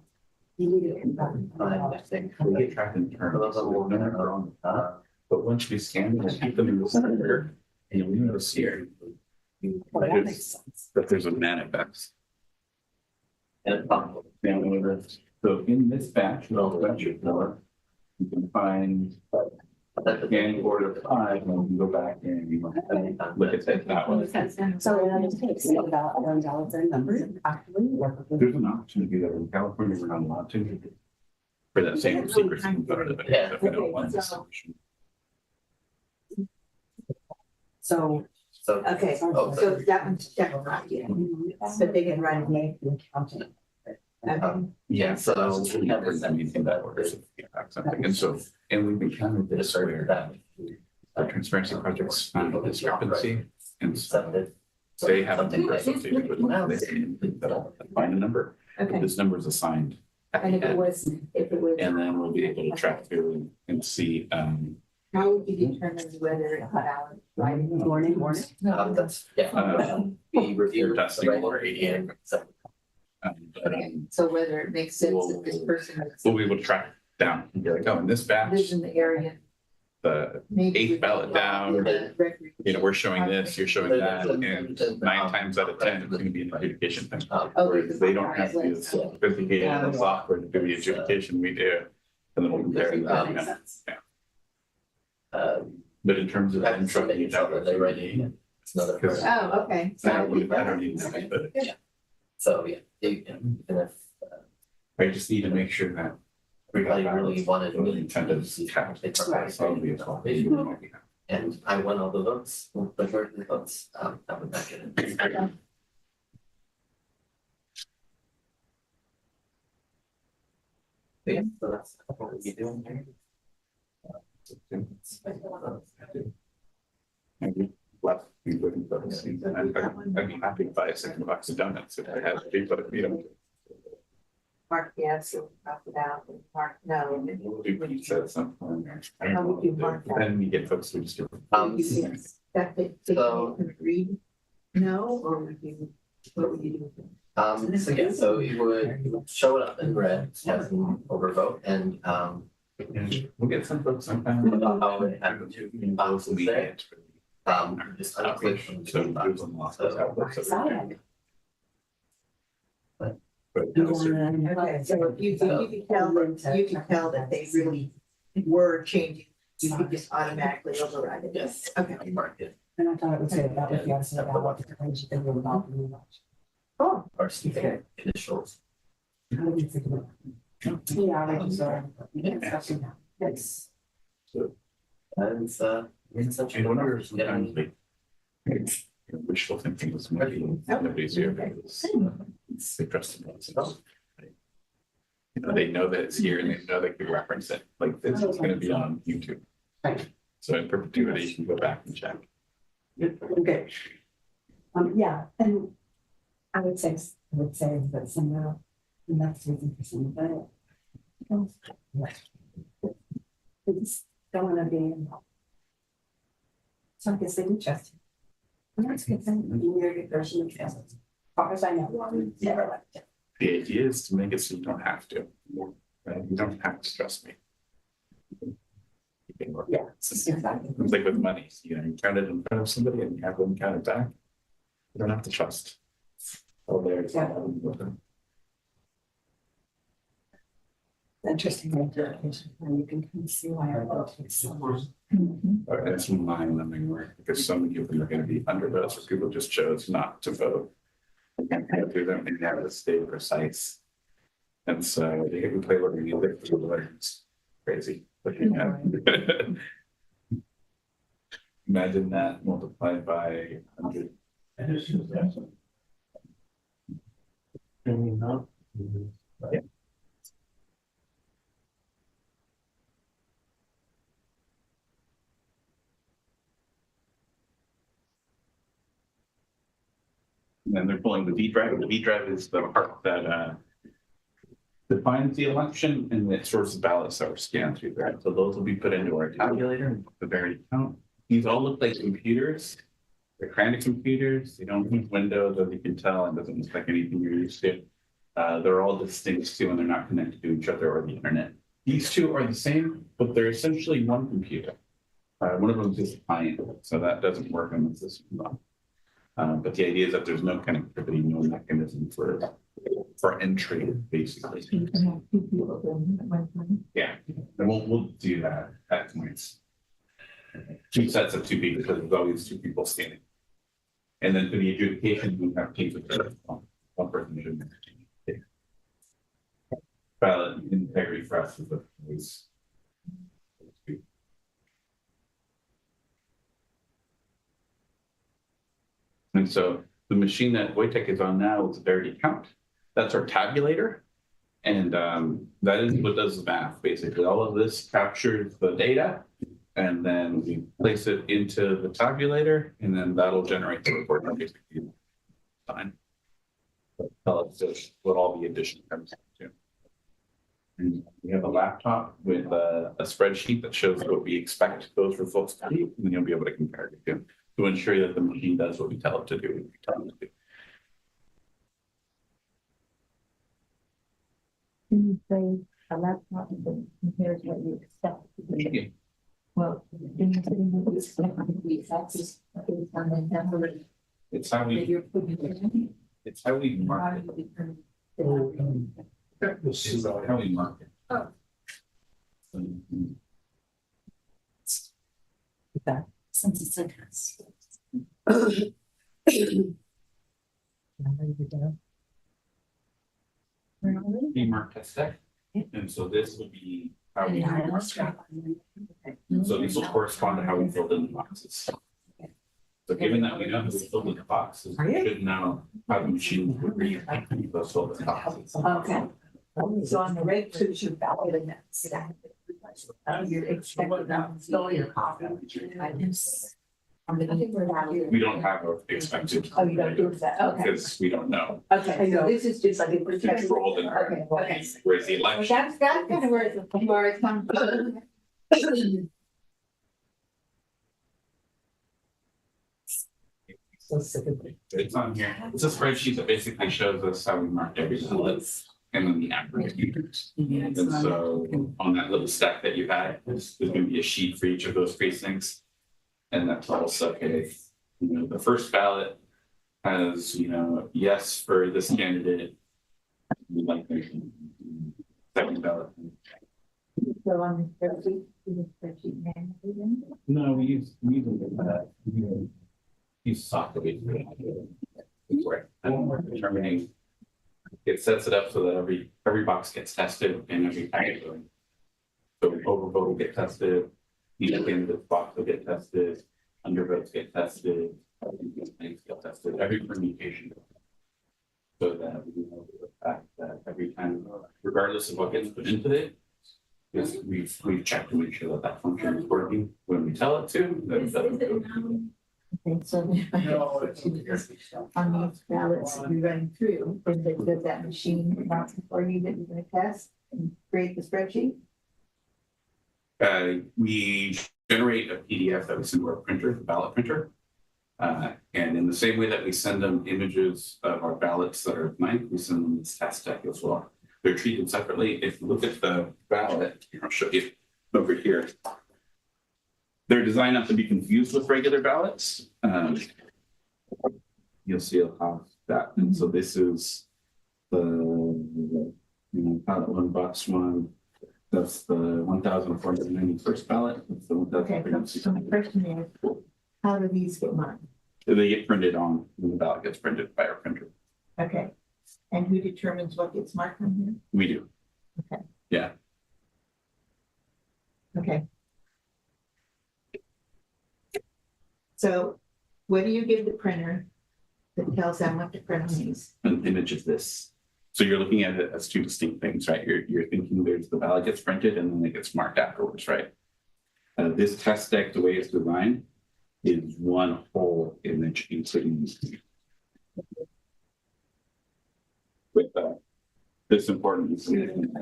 B: You need it.
C: I think.
A: We get tracked in terms, so there's no number on the top. But once we scan them, keep them in the center, and you'll notice here
B: Well, that makes sense.
A: that there's a manifest.
C: And it's possible.
A: Now, so in this batch, no, you can find scan order 5, and we can go back and you look at that one.
B: So in other states, the ballots are numbered actually.
A: There's an option to do that in California, we're not allowed to. For that same secrecy component of it.
C: Yeah.
A: If we don't want this solution.
B: So,
F: So,
B: okay,
C: Oh,
B: so that one's definitely, yeah, but they can write a name and count it. Okay.
A: Yeah, so never anything that order something, and so, and we've been kind of this where the transparency projects found a discrepancy, and so they haven't been associated with that'll find a number.
D: Okay,
A: This number is assigned at the
D: and if it
A: end,
D: was,
A: and then we'll be able to track through and see,
D: how would you determine whether it's valid?
B: Morning.
C: That's, yeah. We reviewed
A: Testing.
C: the regular ADA. So
A: but,
D: So whether it makes sense that this person
A: we'll be able to track down and be like, oh, in this batch,
D: lives in the area.
A: the
D: maybe
A: eighth
D: we
A: ballot
D: can
A: down,
D: allow the record-
A: we're showing this, you're showing that, and 9 times out of 10, it's gonna be an adjudication thing.
D: Oh,
A: Whereas they don't have the sophisticated in the software to do the adjudication we do, and then we'll compare
B: That makes
A: that.
B: sense.
A: But in terms of
C: That's
A: them
C: something
A: trucking
C: you tell that they write it. It's another.
A: Because-
D: Oh, okay.
A: I don't need to, but
C: So, yeah, you can, even if,
A: I just need to make sure that
C: everybody really wanted me
A: Intended
C: to see
A: cap.
C: they
A: So
C: participated
A: we
C: in the conversation. And I won all the votes, majority of the votes, that would not get it. Yeah, so that's what we'll be doing here.
A: Maybe left, we wouldn't vote. I'd be happy to buy a second box of donuts if I had to, but if we don't.
E: Mark, yes, so talk about, Mark, no.
A: We'll do pizza at some point.
E: How would you mark that?
A: Then we get folks who just do.
E: That they
C: So-
E: can read, no, or would you, what would you do?
C: So yeah, so it would show it up in red as an overvote and,
A: We'll get some folks sometime.
C: how it happened to be boxes there. Just unclick from the
A: So
C: green
A: there's
C: box.
A: a lot
C: So-
A: of. But.
E: Okay, so if you could tell that, you could tell that they really were changing, you could just automatically override it.
C: Yes.
E: Okay.
C: I marked it.
B: And I thought it was good, that was the answer about what the change they were about in much.
E: Oh,
C: Or something, initials.
B: How did you think about it? Yeah, I just, it's,
C: And it's such a.
A: I wonder if sometimes like. Wishful thinking was maybe nobody's here. They trust in themselves. You know, they know that it's here and they know they can reference it, like this is gonna be on YouTube.
B: Right.
A: So in perpetuity, you can go back and check.
B: okay. Yeah, and I would say that somehow, and that's the reason for some of it. They just don't wanna be involved. So I guess they do trust you. And that's a good thing, you're a good person of trust. As far as I know, never liked it.
A: The idea is to make it so you don't have to. Right? You don't have to trust me. You can work.
B: Yeah, exactly.
A: It's like with money, you know, you count it in front of somebody and you have them count it back. You don't have to trust. Oh, there's.
B: Interesting interpretation, and you can kind of see why it takes so long.
A: It's mind-numbing work because so many of them are going to be undervotes or people just chose not to vote. And go through them and have to stay precise. And so they can play what music for the letters. Crazy. Looking at. Imagine that multiplied by 100. Yeah. And then they're pulling the V drive. The V drive is the part that defines the election and it stores the ballots that were scanned through there. So those will be put into our tabulator, the very count. These all look like computers. They're kind of computers. They don't use Windows, as you can tell, and doesn't look like anything you're used to. They're all distinct too, and they're not connected to each other or the internet. These two are the same, but they're essentially one computer. One of them is just client, so that doesn't work on the system. But the idea is that there's no connectivity, no mechanism for entry, basically. Yeah, and we'll do that at points. Two sets of two people, because there's always two people standing. And then for the adjudication, we have teams of one person should. Ballot integrity for us is always. And so the machine that Wojtek is on now is a Verity count. That's our tabulator. And that is what does the math, basically. All of this captures the data and then we place it into the tabulator and then that'll generate the report. Basically, fine. But tell us just what all the addition comes to. And we have a laptop with a spreadsheet that shows what we expect those results to be, and you'll be able to compare it to ensure that the machine does what we tell it to do. We tell it to do.
E: Can you say a laptop compares what you expect?
A: Yeah.
E: Well, then you're saying what you expect to be access based on the number
A: It's how
E: that
A: we
E: you're putting in.
A: it's how we
E: How
A: market.
E: do you determine the-
A: It's how we market.
E: Oh.
B: Since it's like.
A: We mark test deck. And so this would be how we do our scan. So these will correspond to how we filled in the boxes. So given that we know how we filled in the boxes, we should know how the machine would read those filled in boxes.
E: Okay. So on the rate two, you ballot in that stack. You're expecting them to fill your coffee.
A: We don't have an expected.
E: Oh, you don't do that, okay.
A: Because we don't know.
E: Okay, so this is just like a protection.
A: Controlled and
E: Okay.
A: whereas the
E: Well,
A: election,
E: that's kind of where it's come from.
A: it's on here. It's a spreadsheet that basically shows us how we marked every ballot and then the aggregate units. And so on that little stack that you had, there's gonna be a sheet for each of those precincts. And that tells, okay, the first ballot has, yes for this candidate. We'd like the second ballot.
E: So on the spreadsheet, manually.
A: No, we use software. Determining. It sets it up so that every box gets tested and every package. So overvote will get tested, each candidate box will get tested, undervotes get tested, things get tested, every permutation. So that we know the fact that every time, regardless of what gets put into it, is we've checked to make sure that that function is working when we tell it to. That it doesn't.
E: Okay, so on these ballots that you're running through, does that machine not for you that you're gonna test and create the spreadsheet?
A: We generate a PDF that we send to our printer, the ballot printer. And in the same way that we send them images of our ballots that are blank, we send them this test deck as well. They're treated separately. If you look at the ballot, I'll show you over here. They're designed not to be confused with regular ballots. You'll see a have that. And so this is the ballot 1 box 1. That's the 1,491st ballot. That's the
E: Okay, so my question is, how do these get marked?
A: They get printed on when the ballot gets printed by our printer.
E: Okay, and who determines what gets marked on here?
A: We do.
E: Okay.
A: Yeah.
E: Okay. So what do you give the printer that tells them what to print on these?
A: An image of this. So you're looking at it as two distinct things, right? You're thinking there's the ballot gets printed and then it gets marked afterwards, right? This test deck, the way it's designed, is one whole image, including with this important information.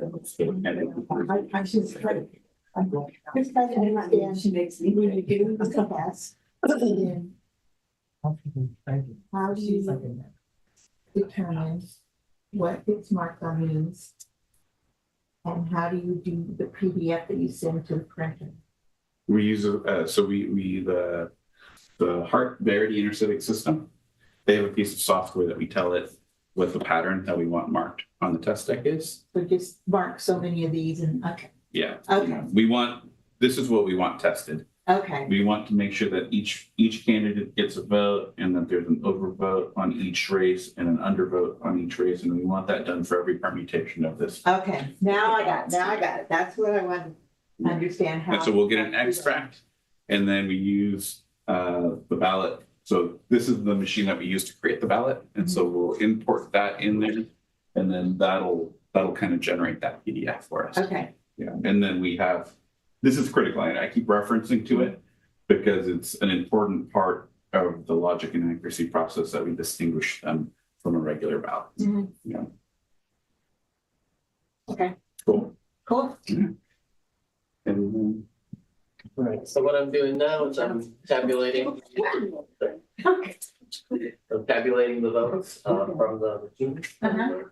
E: I should try to. This doesn't understand. She makes me when you do the test. How do you determine what gets marked on these? And how do you do the PDF that you send to the printer?
A: We use the Heart Verity Intercivic System. They have a piece of software that we tell it what the pattern that we want marked on the test deck is.
E: So just mark so many of these and, okay,
A: Yeah.
E: okay,
A: This is what we want tested.
E: okay,
A: We want to make sure that each candidate gets a vote and that there's an overvote on each race and an undervote on each race. And we want that done for every permutation of this.
E: okay. Now I got it. That's what I want to understand how.
A: And so we'll get an extract and then we use the ballot. So this is the machine that we use to create the ballot. And so we'll import that in there and then that'll kind of generate that PDF for us.
E: Okay,
A: Yeah, and then we have, this is critical, and I keep referencing to it because it's an important part of the logic and accuracy process that we distinguish them from a regular ballot.
E: Mhm.
A: Yeah.
E: okay,
A: Cool.
E: cool.
A: And
C: All right, so what I'm doing now is I'm tabulating. I'm tabulating the votes from the machine.
E: Uh-huh.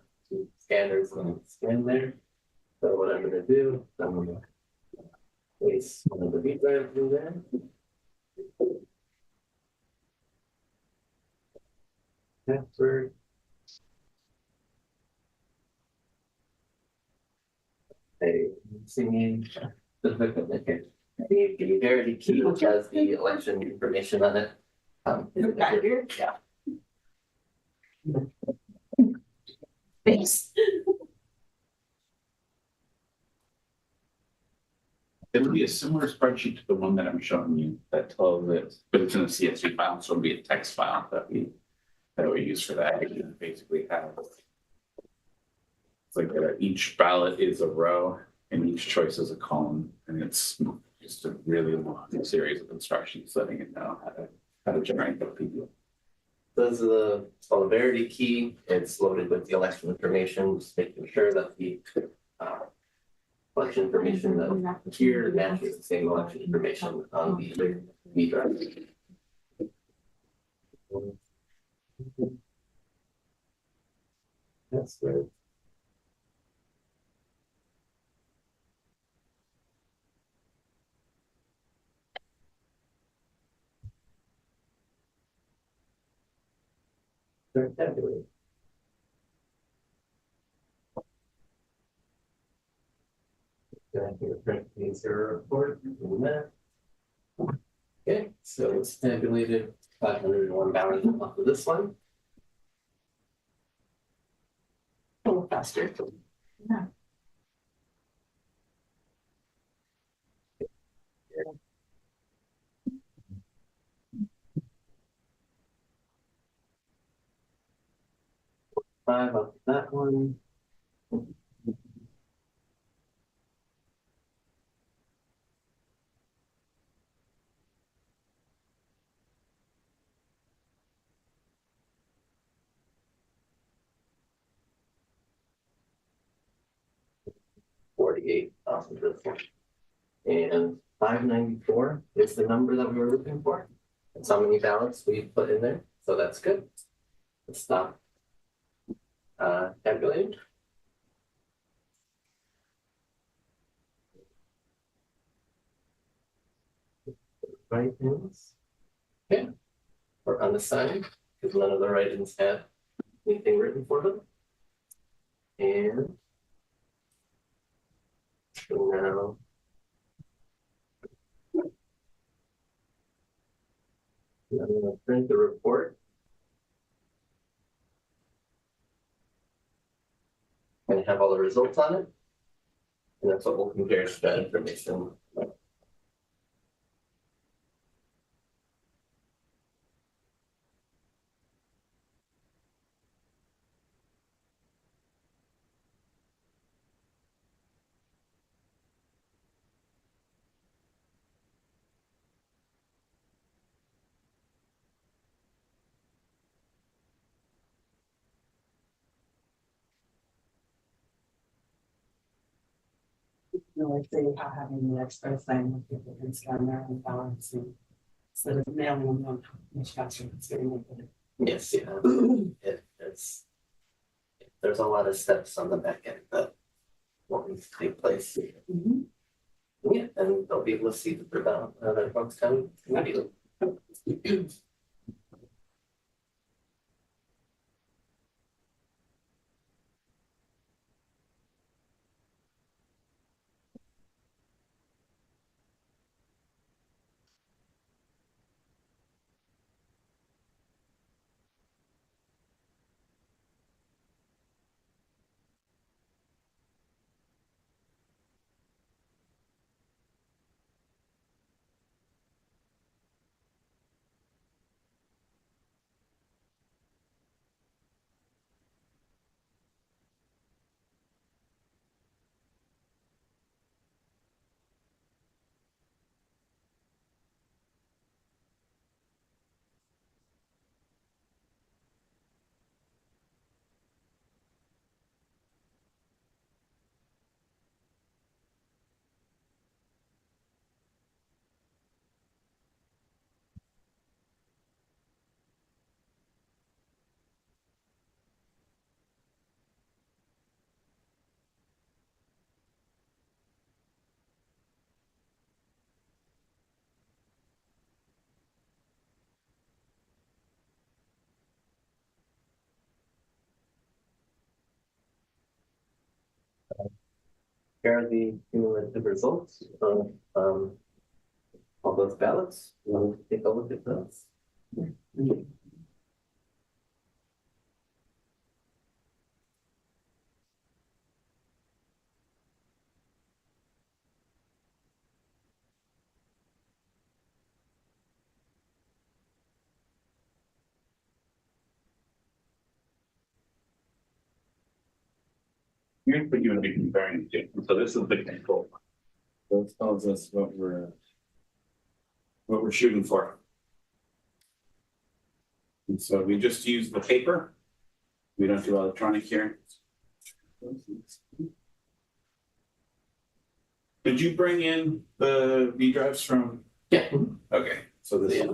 C: Scanners and scan there. So what I'm gonna do, I'm gonna place one of the beat drives in there. Password. Hey, singing. Okay. The Verity key, which has the election information on it. Yeah.
E: Thanks.
A: It'll be a similar spreadsheet to the one that I'm showing you that tells it, but it's in a CSV file, so it'll be a text file that we use for that. It basically have it's like each ballot is a row and each choice is a column, and it's just a really long series of instructions letting it know how to generate the PDF.
C: Those are it's called a Verity key. It's loaded with the election information, just making sure that the election information that here matches the same election information on the V drive. That's good. Tabulate. Going to print the zero report. Okay, so it's tabulated 501 ballots off of this one. A little faster.
E: Yeah.
C: Five up that one. $48 off of this one. And 594 is the number that we were looking for. That's how many ballots we put in there. So that's good. Let's stop tabulating. Write-ins. Okay. Or unassigned, because none of the write-ins had anything written for them. And so now I'm going to print the report. And have all the results on it. And that's what we'll compare to that information.
B: Like say how having the express sign with people can scan their own ballots and instead of mailing them much faster. It's very good.
C: Yes, yeah. It's there's a lot of steps on the back end that will need to take place.
B: Mhm.
C: Yeah, and they'll be able to see that they're down, that folks come immediately. Here are the cumulative results of all those ballots. You want to take a look at those?
A: We're gonna put you in a big comparing thing. So this is the control. This tells us what we're shooting for. And so we just use the paper. We don't do electronic here. Did you bring in the V drives from?
C: Yeah.
A: Okay, so this is.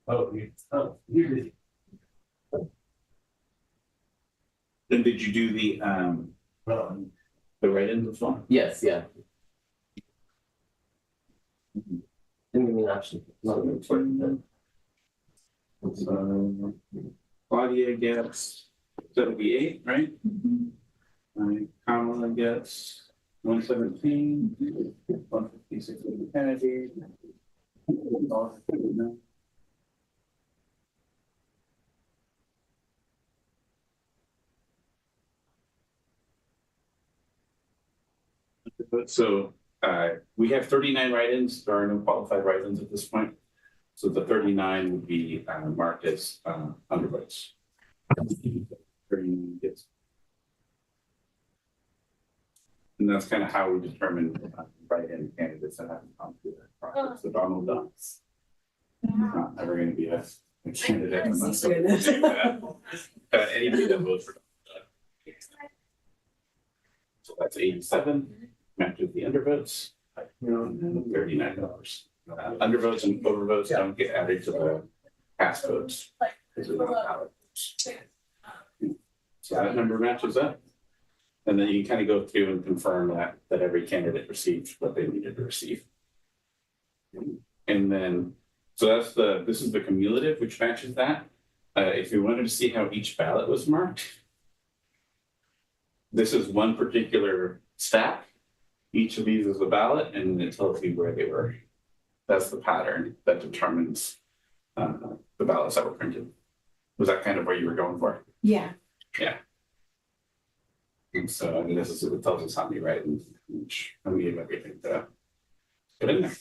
A: Oh, you did. Then did you do the write-ins as well?
C: Yes, yeah. Didn't give me an option. Not really important.
A: So Claudia gets 78, right? Kamala gets 117, 156 with the Kennedy. So we have 39 write-ins. There are no qualified write-ins at this point. So the 39 would be marked as undervotes. 39 gets. And that's kind of how we determine write-in candidates that haven't gone through that process. So Donald Duck's not ever going to be a candidate unless anybody that votes for Donald Duck. So that's 87, matches the undervotes, $39. Undervotes and overvotes don't get added to the pass votes because they're not ballot votes. So that number matches up. And then you can kind of go through and confirm that every candidate received what they needed to receive. And then, so this is the cumulative, which matches that. If you wanted to see how each ballot was marked, this is one particular stack. Each of these is a ballot, and it tells you where they were. That's the pattern that determines the ballots that were printed. Was that kind of where you were going for?
B: Yeah.
A: Yeah. And so, I mean, this is it tells us how many write-ins, which I mean everything to put in there.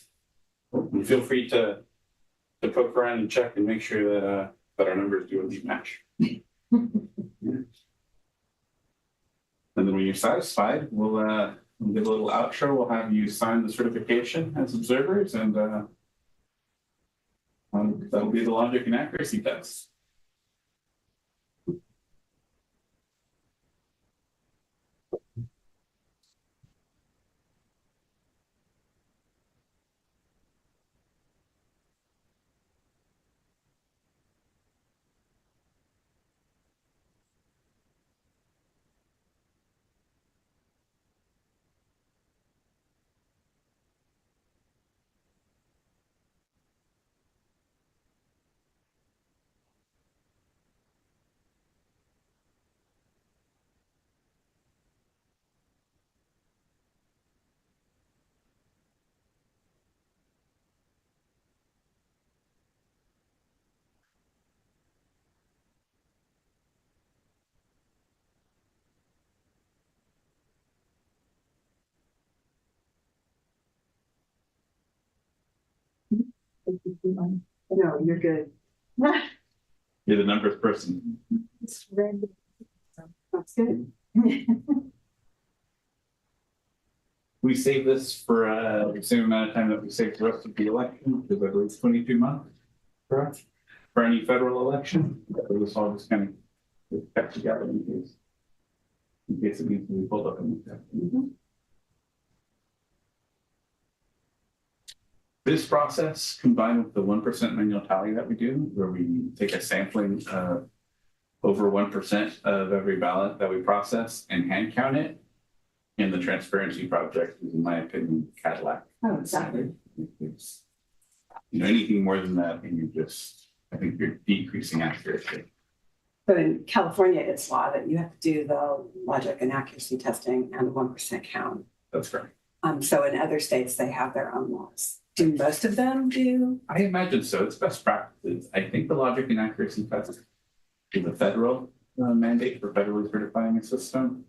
A: And feel free to poke around and check and make sure that our numbers do indeed match. Yeah. And then when you're satisfied, we'll give a little outro. We'll have you sign the certification as observers, and that'll be the logic and accuracy test.
B: No, you're good.
A: You're the numbers person.
E: It's random.
B: That's good.
A: We save this for the same amount of time that we save the rest of the election, because I believe it's 22 months. Correct. For any federal election, it was all just kind of kept together in case it needs to be pulled up and looked at. This process, combined with the 1% manual tally that we do, where we take a sampling of over 1% of every ballot that we process and hand count it, in the transparency project is, in my opinion, Cadillac.
B: Oh, exactly.
A: It's, anything more than that, and I think you're decreasing accuracy.
B: But in California, it's law that you have to do the logic and accuracy testing and the 1% count.
A: That's correct.
B: So in other states, they have their own laws. Do most of them do?
A: I imagine so. It's best practices. I think the logic and accuracy test is a federal mandate for federally certifying a system.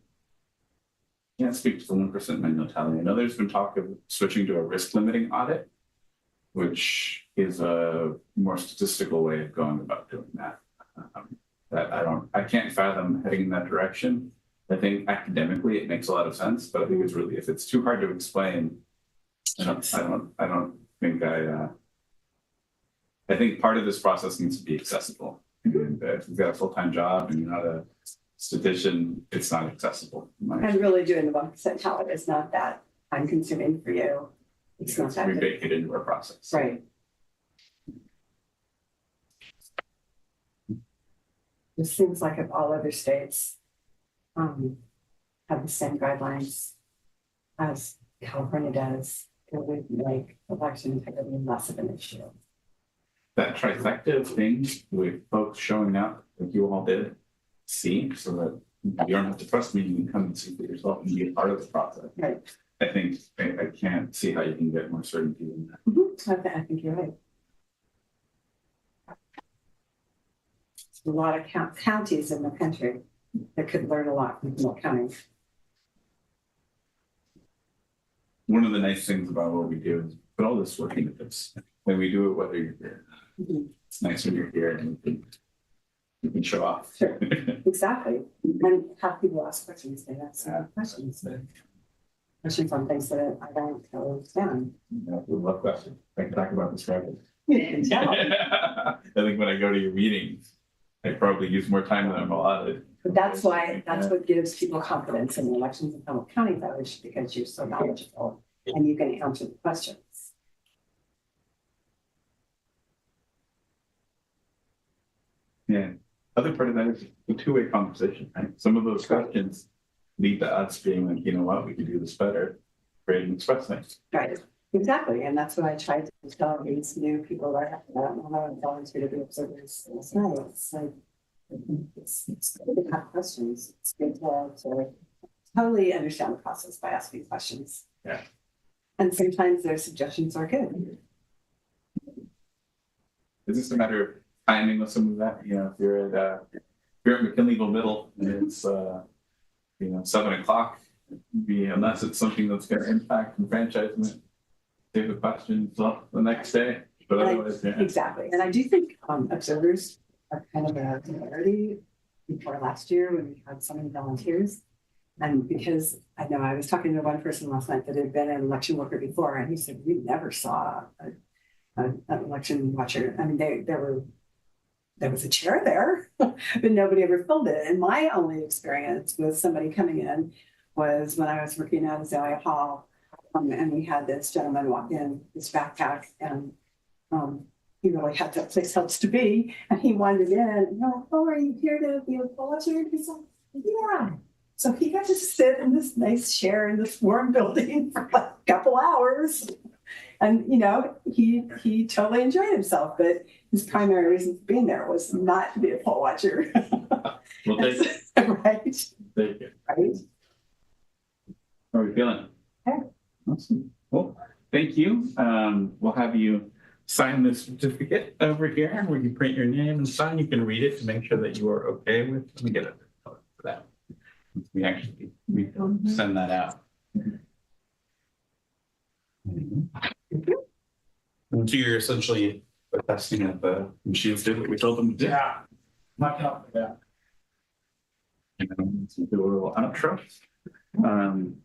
A: Can't speak to the 1% manual tally. I know there's been talk of switching to a risk limiting audit. which is a more statistical way of going about doing that. That I can't fathom heading in that direction. I think academically it makes a lot of sense, but I think it's really, if it's too hard to explain, I don't think I think part of this process needs to be accessible. And if you've got a full-time job and you're not a statistician, it's not accessible.
B: And really doing the 1% count is not that time consuming for you. It's not that
A: We
B: good.
A: bake it into our process.
B: Right. It seems like if all other states have the same guidelines as California does, it would make election integrity less of an issue.
A: That trifecta of things with folks showing up like you all did, see, so that you don't have to trust me, you can come and see for yourself and be a part of the process.
B: Right.
A: I think I can't see how you can get more certainty than that.
B: I think you're right. There's a lot of counties in the country that could learn a lot from Humboldt County.
A: One of the nice things about what we do is put all this work into this. When we do it, whether you're here, it's nice when you're here and you can show off.
B: Sure. Exactly. And have people ask questions, they ask questions. Questions on things that I don't understand.
A: We love questions. I can talk about this forever.
B: Yeah.
A: I think when I go to your meetings, I probably use more time than I'm allotted.
B: But that's what gives people confidence in the elections in Humboldt County, though, is because you're so knowledgeable and you can answer the questions.
A: Yeah. Other part of that is a two-way conversation, right? Some of those questions lead to us being like, you know what, we could do this better, create and express things.
B: Right. Exactly. And that's what I tried to tell these new people that I volunteer to be observers last night. It's like, it's good to have questions. It's good to totally understand the process by asking questions.
A: Yeah.
B: And sometimes their suggestions are good.
A: Is this a matter of timing with some of that? You know, if you're at McKinleyville Middle and it's 7 o'clock, unless it's something that's going to impact enfranchisement, save the questions up the next day. But otherwise, yeah.
B: Exactly. And I do think observers are kind of a rarity before last year when we had so many volunteers. And because I know I was talking to one person last night that had been an election worker before, and he said, we never saw an election watcher. I mean, there was a chair there, but nobody ever filled it. And my only experience with somebody coming in was when I was working at Azalea Hall, and we had this gentleman walk in, his backpack, and he really had that place else to be, and he wandered in, and like, oh, are you here to be a volunteer? He's like, yeah. So he got to sit in this nice chair in this warm building for like a couple hours. And, he totally enjoyed himself, but his primary reason for being there was not to be a poll watcher.
A: Well, thank you.
B: Right.
A: Thank you.
B: Right.
A: How are we feeling?
B: Okay.
A: Awesome. Well, thank you. We'll have you sign this certificate over here where you print your name and sign. You can read it to make sure that you are okay with. Let me get a color for that. We send that out. So you're essentially attesting that the machines did what we told them to do.
F: Yeah, not helping that.
A: Do a little outro.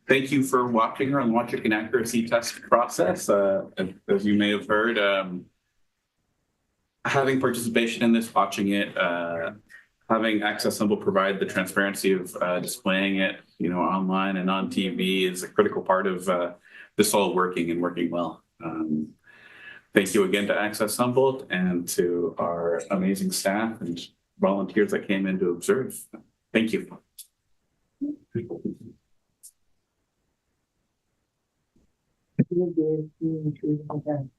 A: Thank you for watching our logic and accuracy test process. As you may have heard, having participation in this, watching it, having Access Humboldt provide the transparency of displaying it, online and on TV is a critical part of this all working and working well. Thank you again to Access Humboldt and to our amazing staff and volunteers that came in to observe. Thank you.
E: You did.